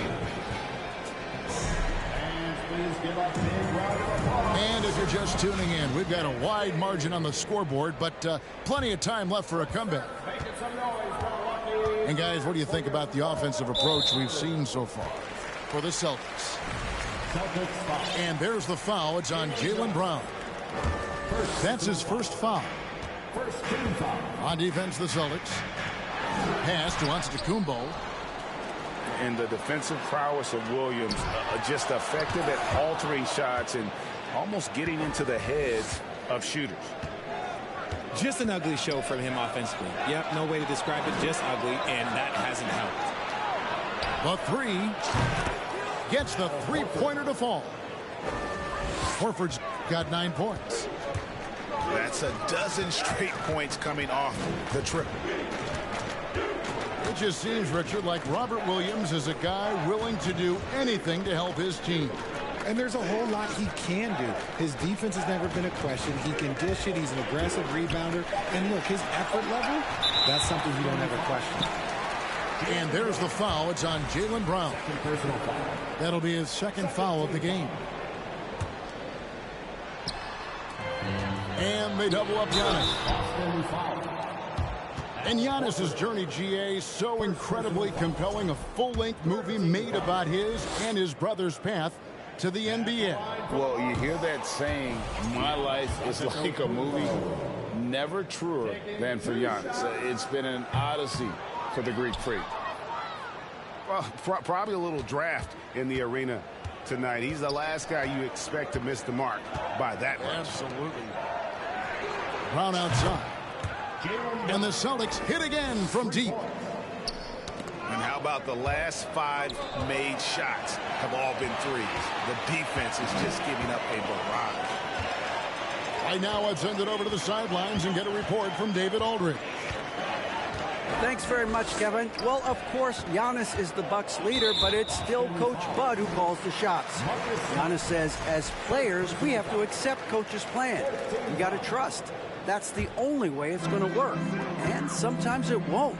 And please give a big round of applause. And if you're just tuning in, we've got a wide margin on the scoreboard, but plenty of time left for a comeback. And guys, what do you think about the offensive approach we've seen so far for the Celtics? And there's the foul. It's on Jaylen Brown. That's his first foul. First team foul. On defense, the Celtics. Pass to Antetokounmpo. And the defensive prowess of Williams, just effective at altering shots and almost getting into the heads of shooters. Just an ugly show from him offensively. Yep, no way to describe it, just ugly, and that hasn't helped. The three gets the three-pointer to fall. Horford's got 9 points. That's a dozen straight points coming off the triple. It just seems, Richard, like Robert Williams is a guy willing to do anything to help his team. And there's a whole lot he can do. His defense has never been a question. He can dish it. He's an aggressive rebounder. And look, his effort level, that's something you don't ever question. And there's the foul. It's on Jaylen Brown. That'll be his second foul of the game. And they double up Giannis. And Giannis's journey, GA, so incredibly compelling. A full-length movie made about his and his brother's path to the NBA. Well, you hear that saying, my life is like a movie. Never truer than for Giannis. It's been an odyssey for the Greek freak. Well, probably a little draft in the arena tonight. He's the last guy you expect to miss the mark by that much. Absolutely. Brown outside. And the Celtics hit again from deep. And how about the last 5 made shots have all been threes? The defense is just giving up a barrage. Right now, I've sent it over to the sidelines and get a report from David Aldridge. Thanks very much, Kevin. Well, of course, Giannis is the Bucks leader, but it's still Coach Bud who calls the shots. Giannis says, as players, we have to accept Coach's plan. We got to trust. That's the only way it's going to work. And sometimes it won't.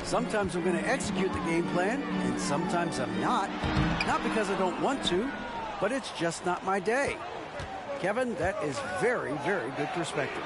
Sometimes I'm going to execute the game plan, and sometimes I'm not. Not because I don't want to, but it's just not my day. Kevin, that is very, very good perspective.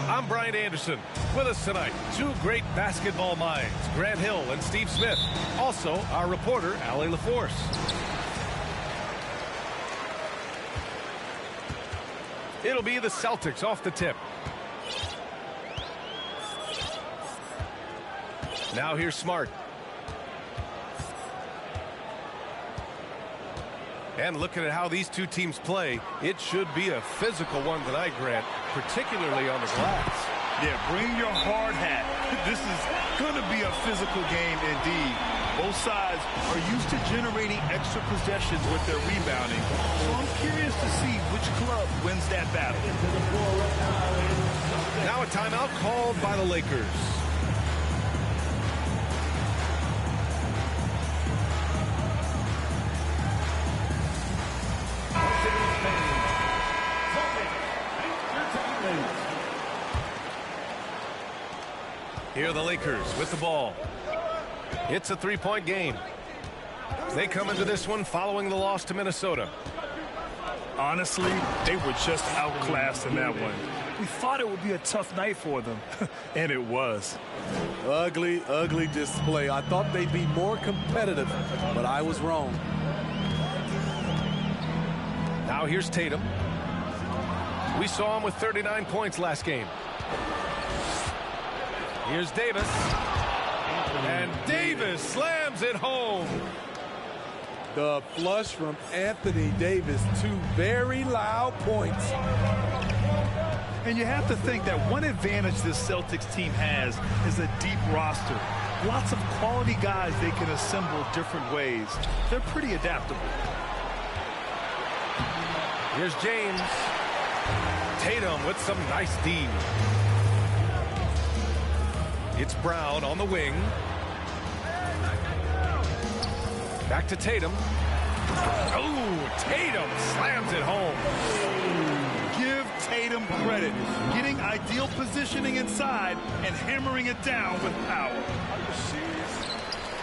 I'm Brian Anderson. With us tonight, two great basketball minds, Grant Hill and Steve Smith. Also, our reporter, Allie LaForce. It'll be the Celtics off the tip. Now here's Smart. And looking at how these two teams play, it should be a physical one tonight, Grant, particularly on the glass. Yeah, bring your hard hat. This is going to be a physical game indeed. Both sides are used to generating extra possessions with their rebounding. So I'm curious to see which club wins that battle. Now a timeout called by the Lakers. Here are the Lakers with the ball. It's a three-point game. They come into this one following the loss to Minnesota. Honestly, they were just outclassed in that one. We thought it would be a tough night for them, and it was. Ugly, ugly display. I thought they'd be more competitive, but I was wrong. Now here's Tatum. We saw him with 39 points last game. Here's Davis. And Davis slams it home. The flush from Anthony Davis. Two very loud points. And you have to think that one advantage this Celtics team has is a deep roster. Lots of quality guys they can assemble different ways. They're pretty adaptable. Here's James. Tatum with some nice D. It's Brown on the wing. Back to Tatum. Oh, Tatum slams it home. Give Tatum credit. Getting ideal positioning inside and hammering it down with power.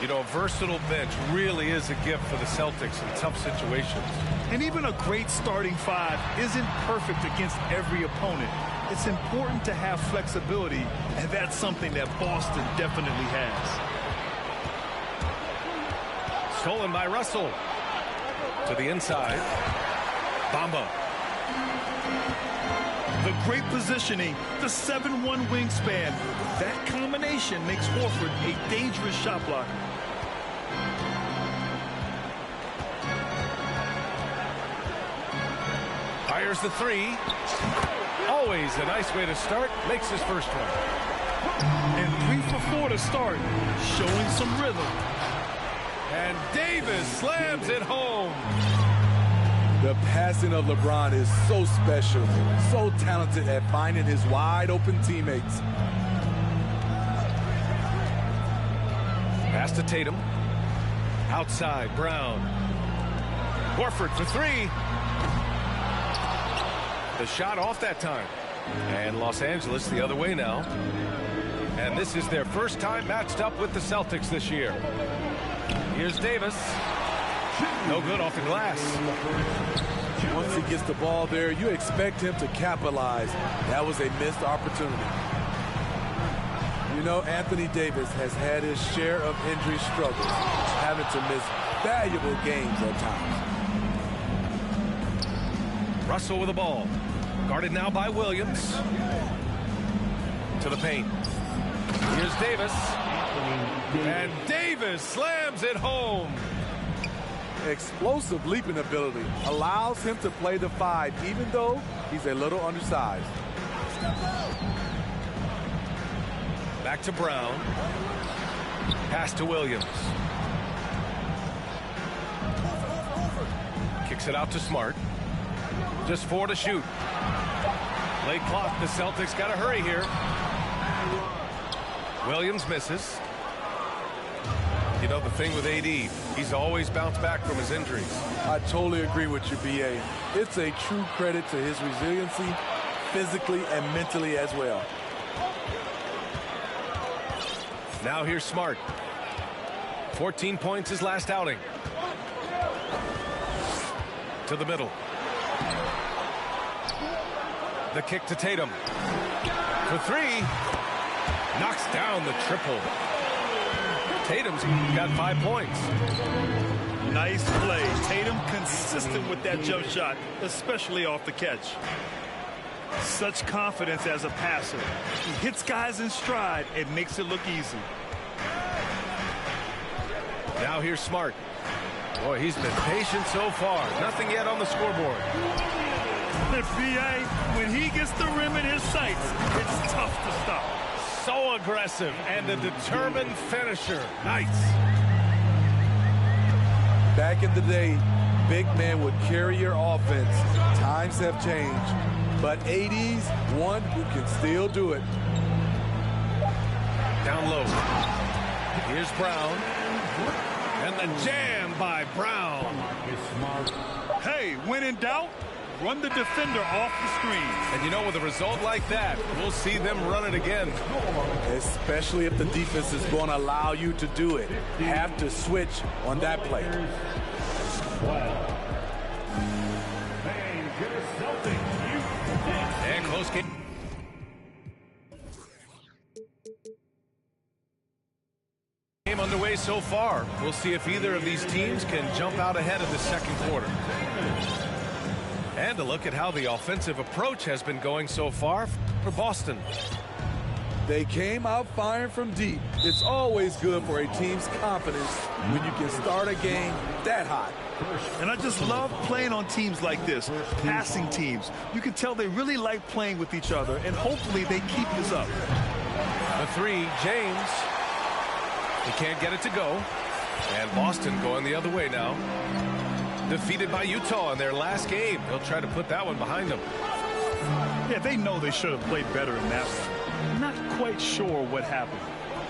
You know, a versatile bench really is a gift for the Celtics in tough situations. And even a great starting five isn't perfect against every opponent. It's important to have flexibility, and that's something that Boston definitely has. Stolen by Russell. To the inside. Bamba. The great positioning, the 7-1 wingspan. That combination makes Horford a dangerous shot blocker. Fires the three. Always a nice way to start. Makes his first one. And 3 for 4 to start. Showing some rhythm. And Davis slams it home. The passing of LeBron is so special. So talented at finding his wide open teammates. Pass to Tatum. Outside, Brown. Horford for 3. The shot off that time. And Los Angeles the other way now. And this is their first time matched up with the Celtics this year. Here's Davis. No good off the glass. Once he gets the ball there, you expect him to capitalize. That was a missed opportunity. You know, Anthony Davis has had his share of injury struggles, having to miss valuable games at times. Russell with the ball. Guarded now by Williams. To the paint. Here's Davis. And Davis slams it home. Explosive leaping ability allows him to play the 5, even though he's a little undersized. Back to Brown. Pass to Williams. Kicks it out to Smart. Just 4 to shoot. Late clock. The Celtics got to hurry here. Williams misses. You know, the thing with AD, he's always bounced back from his injuries. I totally agree with you, B.A. It's a true credit to his resiliency, physically and mentally as well. Now here's Smart. 14 points his last outing. to the middle. The kick to Tatum. For three. Knocks down the triple. Tatum's got 5 points. Nice play. Tatum consistent with that jump shot, especially off the catch. Such confidence as a passer. He hits guys in stride and makes it look easy. Now here's Smart. Boy, he's been patient so far. Nothing yet on the scoreboard. B.A., when he gets the rim in his sights, it's tough to stop. So aggressive and a determined finisher. Nice. Back in the day, big men would carry your offense. Times have changed. But 80s, one who can still do it. Down low. Here's Brown. And the jam by Brown. Hey, when in doubt, run the defender off the screen. And you know, with a result like that, we'll see them run it again. Especially if the defense is going to allow you to do it. Have to switch on that play. And close game. Game underway so far. We'll see if either of these teams can jump out ahead of the second quarter. And a look at how the offensive approach has been going so far for Boston. They came out firing from deep. It's always good for a team's confidence when you can start a game that hot. And I just love playing on teams like this, passing teams. You can tell they really like playing with each other, and hopefully they keep this up. The three, James. He can't get it to go. And Boston going the other way now. Defeated by Utah in their last game. They'll try to put that one behind them. Yeah, they know they should have played better in that one. Not quite sure what happened.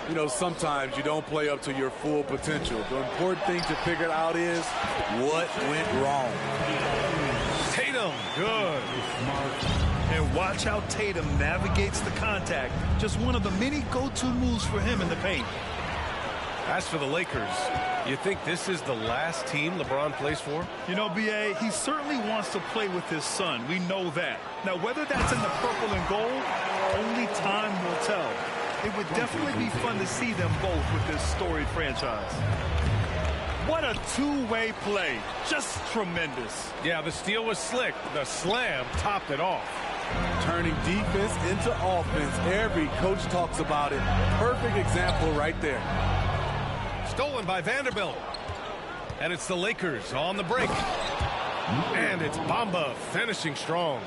You know, sometimes you don't play up to your full potential. The important thing to figure out is what went wrong. Tatum, good. And watch how Tatum navigates the contact. Just one of the many go-to moves for him in the paint. As for the Lakers, you think this is the last team LeBron plays for? You know, B.A., he certainly wants to play with his son. We know that. Now, whether that's in the purple and gold, only time will tell. It would definitely be fun to see them both with this storied franchise. What a two-way play. Just tremendous. Yeah, the steal was slick. The slam topped it off. Turning defense into offense. Every coach talks about it. Perfect example right there. Stolen by Vanderbilt. And it's the Lakers on the break. And it's Bamba finishing strong.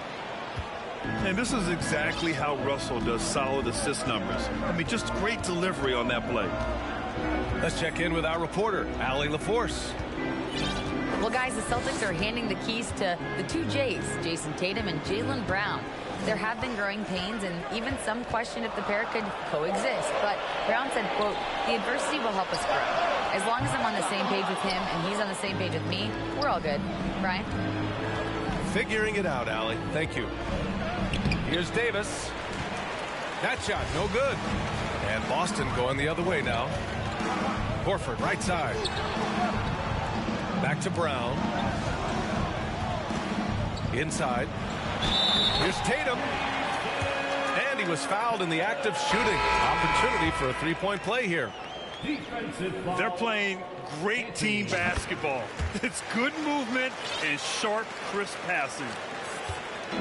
And this is exactly how Russell does solid assist numbers. I mean, just great delivery on that play. Let's check in with our reporter, Allie LaForce. Well, guys, the Celtics are handing the keys to the two J's, Jason Tatum and Jaylen Brown. There have been growing pains, and even some question if the pair could coexist. But Brown said, quote, "The adversity will help us grow. As long as I'm on the same page with him and he's on the same page with me, we're all good." Brian? Figuring it out, Allie. Thank you. Here's Davis. That shot, no good. And Boston going the other way now. Horford, right side. Back to Brown. Inside. Here's Tatum. And he was fouled in the act of shooting. Opportunity for a three-point play here. They're playing great team basketball. It's good movement and sharp, crisp passing.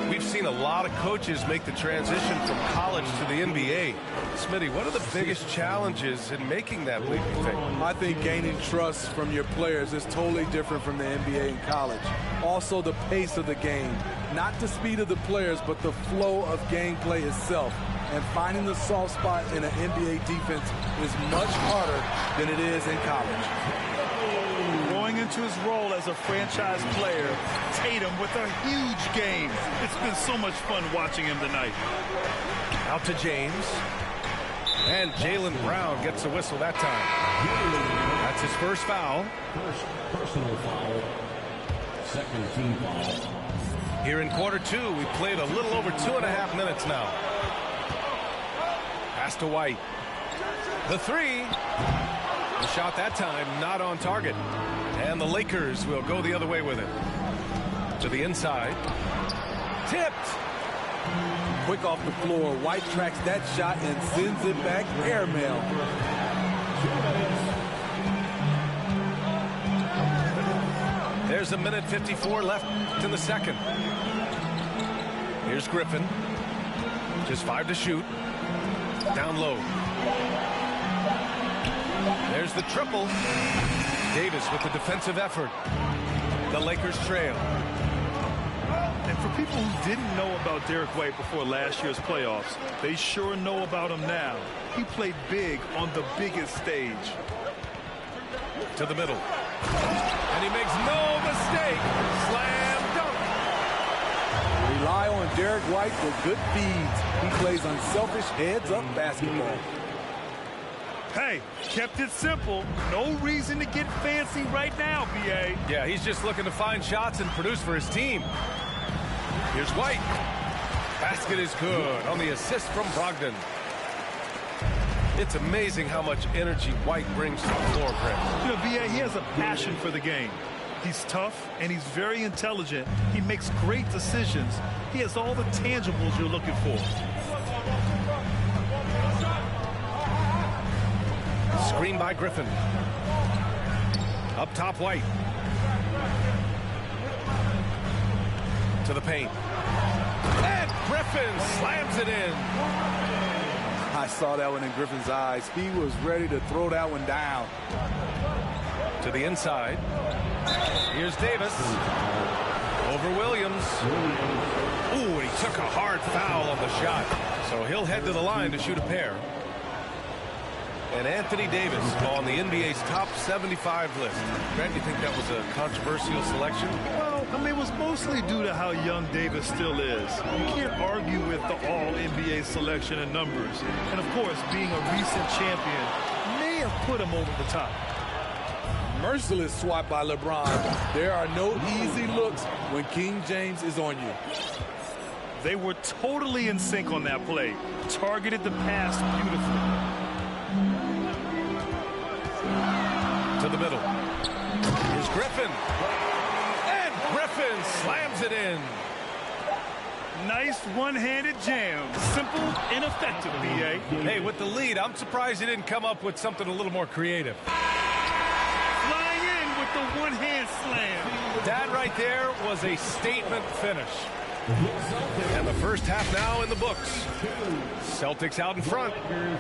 We've seen a lot of coaches make the transition from college to the NBA. Smitty, what are the biggest challenges in making that leap, you think? I think gaining trust from your players is totally different from the NBA and college. Also, the pace of the game. Not the speed of the players, but the flow of gameplay itself. And finding the soft spot in an NBA defense is much harder than it is in college. Growing into his role as a franchise player, Tatum with a huge game. It's been so much fun watching him tonight. Out to James. And Jaylen Brown gets a whistle that time. That's his first foul. First personal foul. Second team foul. Here in quarter two, we played a little over 2.5 minutes now. Pass to White. The three. The shot that time not on target. And the Lakers will go the other way with it. To the inside. Tipped. Quick off the floor. White tracks that shot and sends it back airmail. There's a minute 54 left in the second. Here's Griffin. Just 5 to shoot. Down low. There's the triple. Davis with the defensive effort. The Lakers trail. And for people who didn't know about Derek White before last year's playoffs, they sure know about him now. He played big on the biggest stage. To the middle. And he makes no mistake. Slam dunk. Rely on Derek White for good feeds. He plays unselfish heads-up basketball. Hey, kept it simple. No reason to get fancy right now, B.A. Yeah, he's just looking to find shots and produce for his team. Here's White. Basket is good on the assist from Brogdon. It's amazing how much energy White brings to the floor, Chris. You know, B.A., he has a passion for the game. He's tough, and he's very intelligent. He makes great decisions. He has all the tangibles you're looking for. Screen by Griffin. Up top, White. To the paint. And Griffin slams it in. I saw that one in Griffin's eyes. He was ready to throw that one down. To the inside. Here's Davis. Over Williams. Ooh, and he took a hard foul on the shot. So he'll head to the line to shoot a pair. And Anthony Davis on the NBA's top 75 list. Grant, you think that was a controversial selection? Well, I mean, it was mostly due to how young Davis still is. You can't argue with the all-NBA selection and numbers. And, of course, being a recent champion may have put him over the top. Merciless swat by LeBron. There are no easy looks when King James is on you. They were totally in sync on that play. Targeted the pass beautifully. To the middle. Here's Griffin. And Griffin slams it in. Nice one-handed jam. Simple and effective, B.A. Hey, with the lead, I'm surprised he didn't come up with something a little more creative. Flying in with the one-hand slam. That right there was a statement finish. And the first half now in the books. Celtics out in front,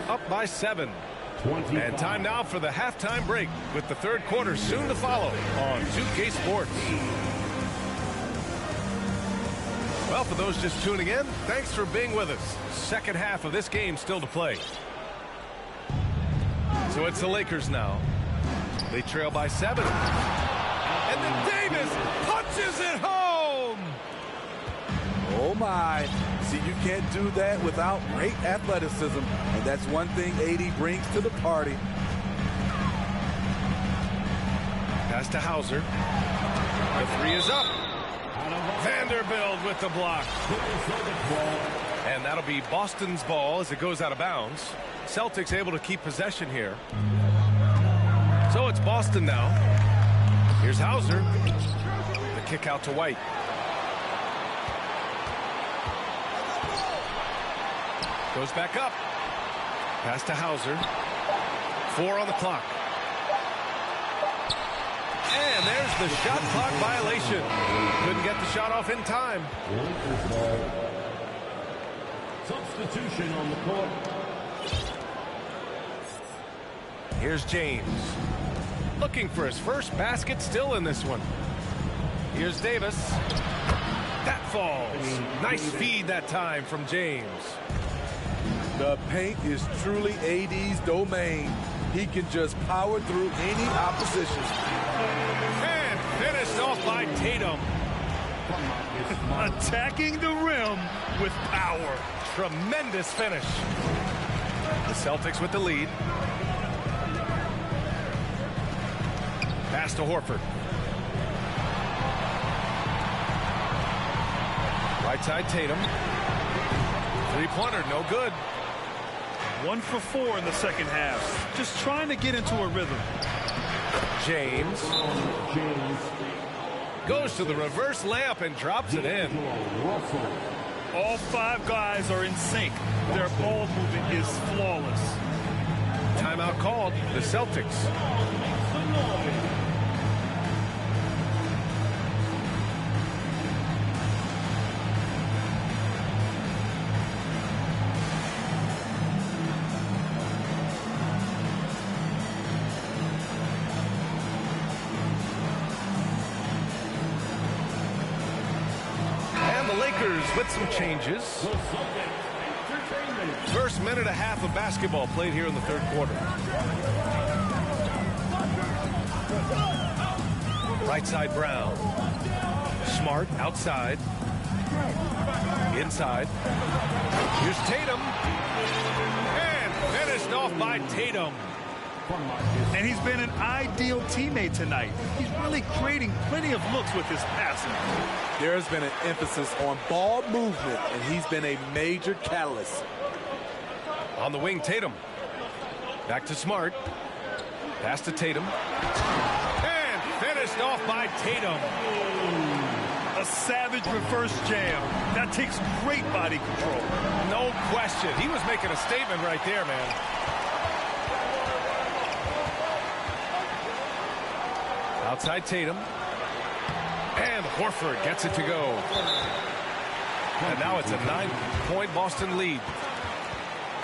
up by 7. And time now for the halftime break with the third quarter soon to follow on 2K Sports. Well, for those just tuning in, thanks for being with us. Second half of this game still to play. So it's the Lakers now. They trail by 7. And then Davis punches it home. Oh, my. See, you can't do that without great athleticism, and that's one thing AD brings to the party. Pass to Hauser. The 3 is up. Vanderbilt with the block. And that'll be Boston's ball as it goes out of bounds. Celtics able to keep possession here. So it's Boston now. Here's Hauser. The kick out to White. Goes back up. Pass to Hauser. 4 on the clock. And there's the shot clock violation. Couldn't get the shot off in time. Substitution on the court. Here's James. Looking for his first basket still in this one. Here's Davis. That falls. Nice feed that time from James. The paint is truly AD's domain. He can just power through any opposition. And finished off by Tatum. Attacking the rim with power. Tremendous finish. The Celtics with the lead. Pass to Horford. Right side Tatum. Three-pointer, no good. 1 for 4 in the second half. Just trying to get into a rhythm. James. Goes to the reverse layup and drops it in. All 5 guys are in sync. Their ball movement is flawless. Timeout called. The Celtics. With some changes. First minute and a half of basketball played here in the third quarter. Right side Brown. Smart outside. Inside. Here's Tatum. And finished off by Tatum. And he's been an ideal teammate tonight. He's really creating plenty of looks with his passing. There's been an emphasis on ball movement, and he's been a major catalyst. On the wing, Tatum. Back to Smart. Pass to Tatum. And finished off by Tatum. A savage reverse jam. That takes great body control. No question. He was making a statement right there, man. Outside Tatum. And Horford gets it to go. And now it's a 9-point Boston lead.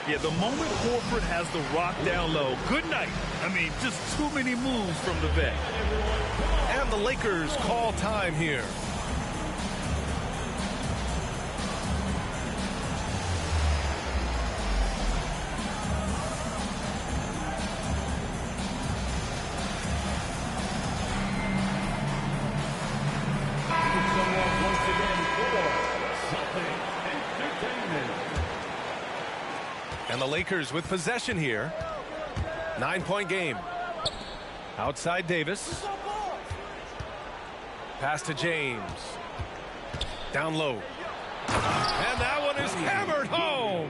Yeah, the moment Horford has the rock down low, good night. I mean, just too many moves from the vet. And the Lakers call time here. And the Lakers with possession here. 9-point game. Outside Davis. Pass to James. Down low. And that one is hammered home.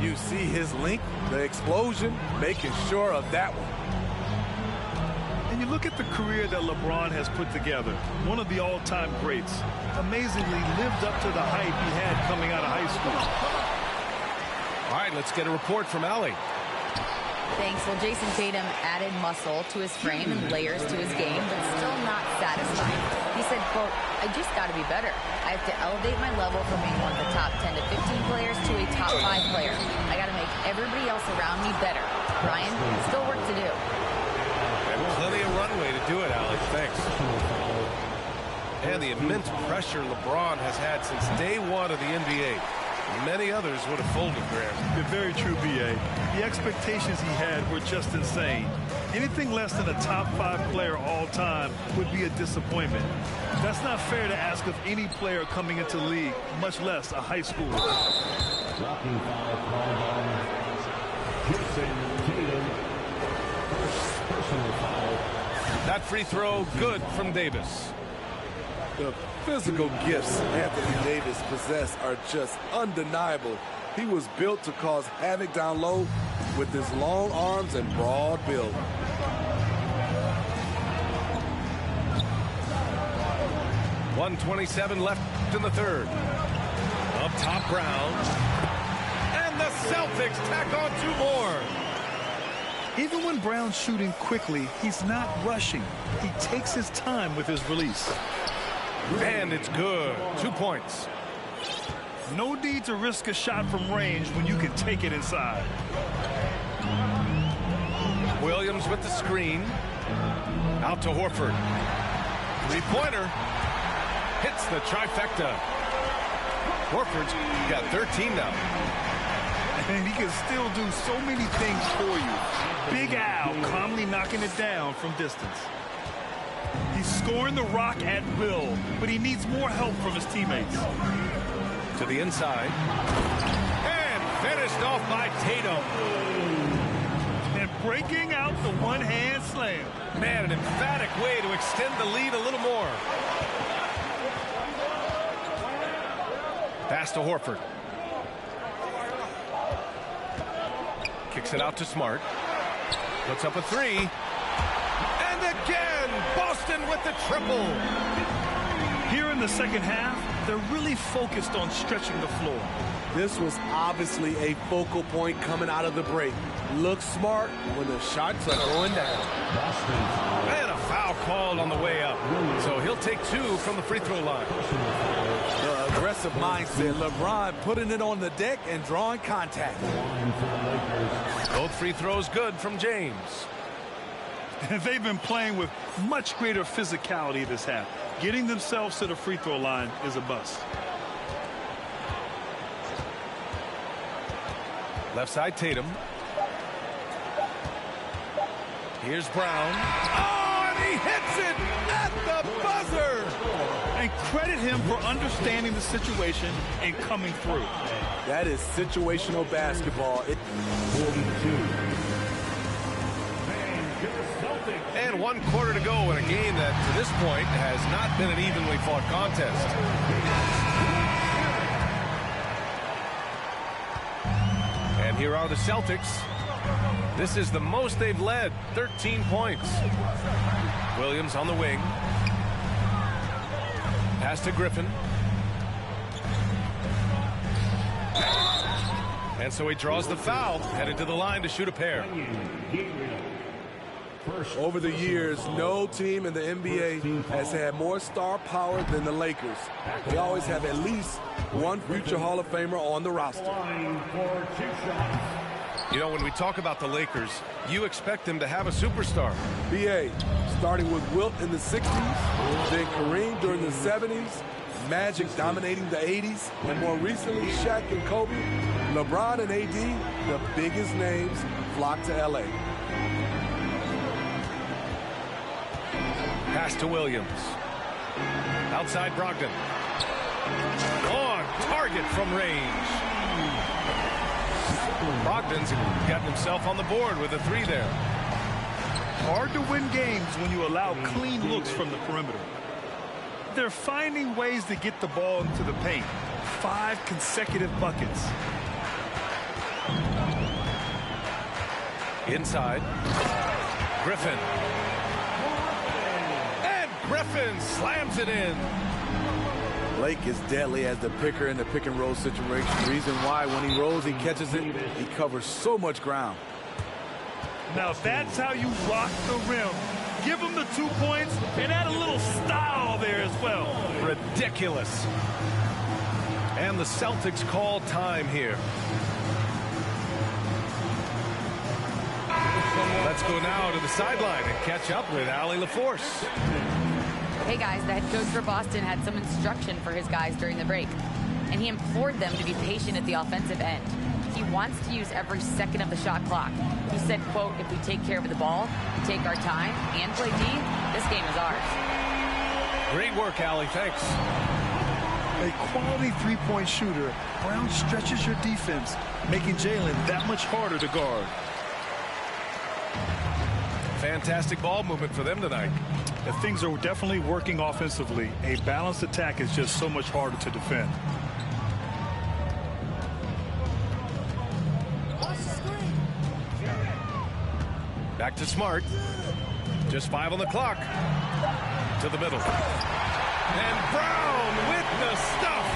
You see his length, the explosion, making sure of that one. And you look at the career that LeBron has put together. One of the all-time greats. Amazingly lived up to the hype he had coming out of high school. All right, let's get a report from Allie. Thanks. Well, Jason Tatum added muscle to his frame and layers to his game, but still not satisfied. He said, quote, "I just got to be better. I have to elevate my level from being one of the top 10 to 15 players to a top 5 player. I got to make everybody else around me better. Brian, still work to do." And plenty of runway to do it, Alex. Thanks. And the immense pressure LeBron has had since day one of the NBA. Many others would have folded, Graham. Very true, B.A. The expectations he had were just insane. Anything less than a top 5 player all time would be a disappointment. That's not fair to ask of any player coming into the league, much less a high schooler. Blocking foul called on Jason Tatum. First personal foul. That free throw good from Davis. The physical gifts Anthony Davis possesses are just undeniable. He was built to cause havoc down low with his long arms and broad build. .127 left in the third. Up top, Brown. And the Celtics tack on 2 more. Even when Brown's shooting quickly, he's not rushing. He takes his time with his release. And it's good. 2 points. No need to risk a shot from range when you can take it inside. Williams with the screen. Out to Horford. 3-pointer. Hits the trifecta. Horford's got 13 now. And he can still do so many things for you. Big Al calmly knocking it down from distance. He's scoring the rock at will, but he needs more help from his teammates. To the inside. And finished off by Tatum. And breaking out the one-hand slam. Man, an emphatic way to extend the lead a little more. Pass to Horford. Kicks it out to Smart. Puts up a 3. And And again, Boston with the triple. Here in the second half, they're really focused on stretching the floor. This was obviously a focal point coming out of the break. Look smart when the shots are going down. And a foul called on the way up. So he'll take 2 from the free throw line. The aggressive mindset. LeBron putting it on the deck and drawing contact. Both free throws good from James. They've been playing with much greater physicality this half. Getting themselves to the free throw line is a must. Left side, Tatum. Here's Brown. Oh, and he hits it at the buzzer. And credit him for understanding the situation and coming through. That is situational basketball. 42. And 1 quarter to go in a game that, to this point, has not been an evenly fought contest. And here are the Celtics. This is the most they've led, 13 points. Williams on the wing. Pass to Griffin. And so he draws the foul, headed to the line to shoot a pair. Over the years, no team in the NBA has had more star power than the Lakers. They always have at least one future Hall of Famer on the roster. You know, when we talk about the Lakers, you expect them to have a superstar. BA, starting with Wilt in the 60s, then Kareem during the 70s, Magic dominating the 80s, and more recently Shaq and Kobe, LeBron and AD, the biggest names flocked to LA. Pass to Williams. Outside Brogdon. On target from range. Brogdon's gotten himself on the board with a 3 there. Hard to win games when you allow clean looks from the perimeter. They're finding ways to get the ball into the paint. 5 consecutive buckets. Inside. Griffin. And Griffin slams it in. Blake is deadly as the picker in the pick and roll situation. Reason why when he rolls, he catches it, he covers so much ground. Now that's how you rock the rim. Give him the 2 points and add a little style there as well. Ridiculous. And the Celtics call time here. Let's go now to the sideline and catch up with Allie LaForce. Hey guys, the head coach for Boston had some instruction for his guys during the break, and he implored them to be patient at the offensive end. He wants to use every second of the shot clock. He said, quote, if we take care of the ball, take our time, and play D, this game is ours. Great work, Allie. Thanks. A quality three-point shooter, Brown stretches your defense, making Jalen that much harder to guard. Fantastic ball movement for them tonight. If things are definitely working offensively, a balanced attack is just so much harder to defend. Back to Smart. Just 5 on the clock. To the middle. And Brown with the stuff.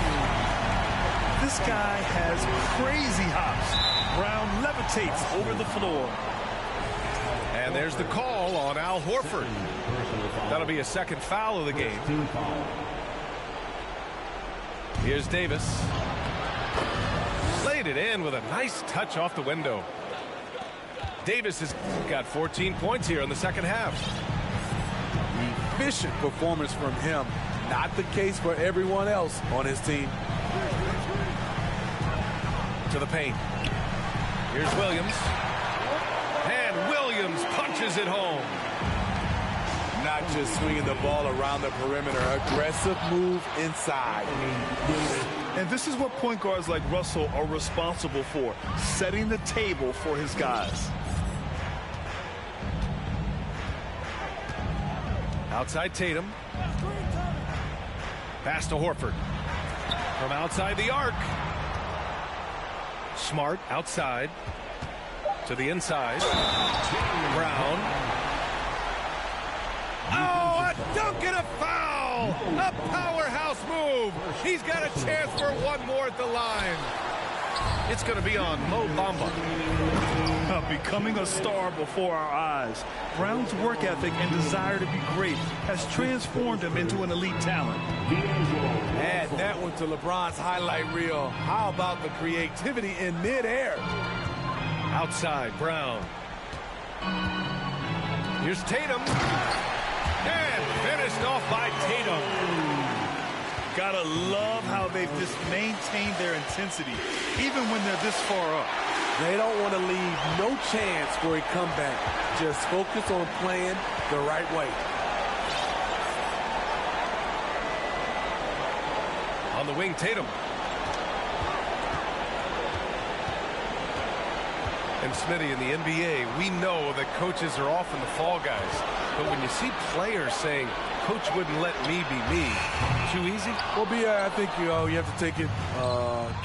This guy has crazy hops. Brown levitates over the floor. And there's the call on Al Horford. That'll be a second foul of the game. Here's Davis. Laid it in with a nice touch off the window. Davis has got 14 points here in the second half. Efficient performance from him. Not the case for everyone else on his team. To the paint. Here's Williams. And Williams punches it home. Not just swinging the ball around the perimeter. Aggressive move inside. And this is what point guards like Russell are responsible for, setting the table for his guys. Outside Tatum. Pass to Horford. From outside the arc. Smart outside. To the inside. Brown. dunk and a foul! A powerhouse move! He's got a chance for one more at the line. It's going to be on Mo Bamba. Becoming a star before our eyes, Brown's work ethic and desire to be great has transformed him into an elite talent. Add that one to LeBron's highlight reel. How about the creativity in midair? Outside, Brown. Here's Tatum. And finished off by Tatum. Gotta love how they've just maintained their intensity, even when they're this far up. They don't want to leave no chance for a comeback. Just focus on playing the right way. On the wing, Tatum. And Smitty, in the NBA, we know that coaches are often the fall guys. But when you see players saying, Coach wouldn't let me be me, too easy? Well, B.I., I think you have to take it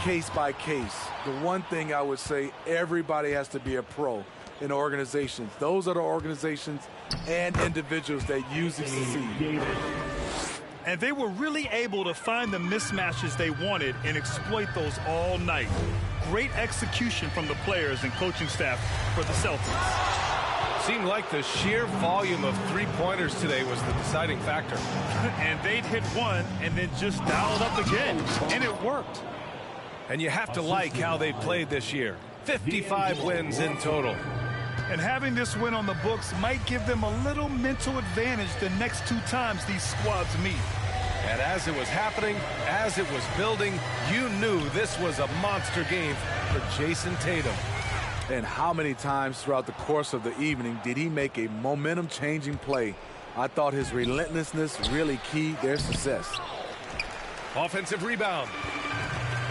case by case. The one thing I would say, everybody has to be a pro in organizations. Those are the organizations and individuals that usually succeed. And they were really able to find the mismatches they wanted and exploit those all night. Great execution from the players and coaching staff for the Celtics. Seemed like the sheer volume of three-pointers today was the deciding factor. And they'd hit one and then just dialed up again. And it worked. And you have to like how they played this year. 55 wins in total. And having this win on the books might give them a little mental advantage the next two times these squads meet. And as it was happening, as it was building, you knew this was a monster game for Jason Tatum. And how many times throughout the course of the evening did he make a momentum-changing play? I thought his relentlessness really keyed their success. Offensive rebound.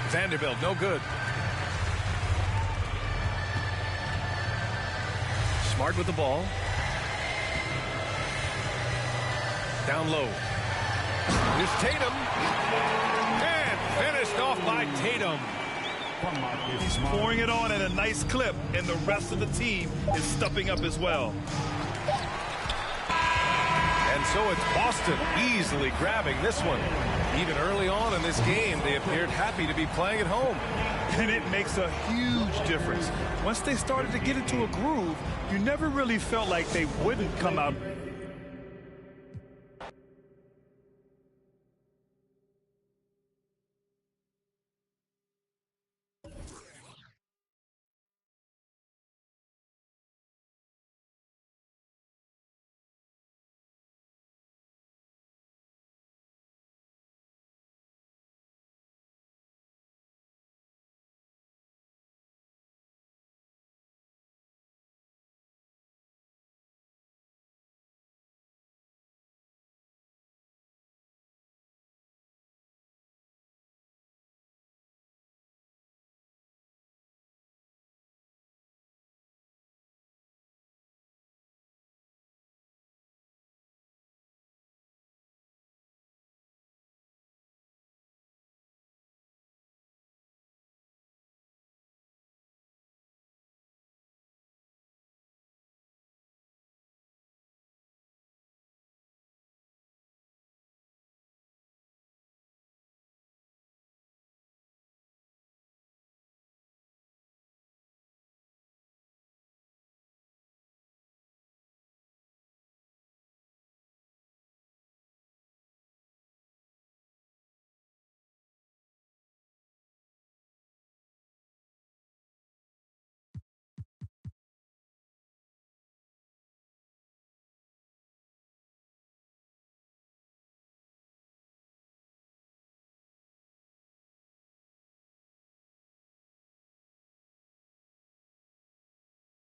Vanderbilt, no good. Smart with the ball. Down low. Here's Tatum. And finished off by Tatum. He's pouring it on at a nice clip, and the rest of the team is stepping up as well. And so it's Boston easily grabbing this one. Even early on in this game, they appeared happy to be playing at home. And it makes a huge difference. Once they started to get into a groove, you never really felt like they wouldn't come out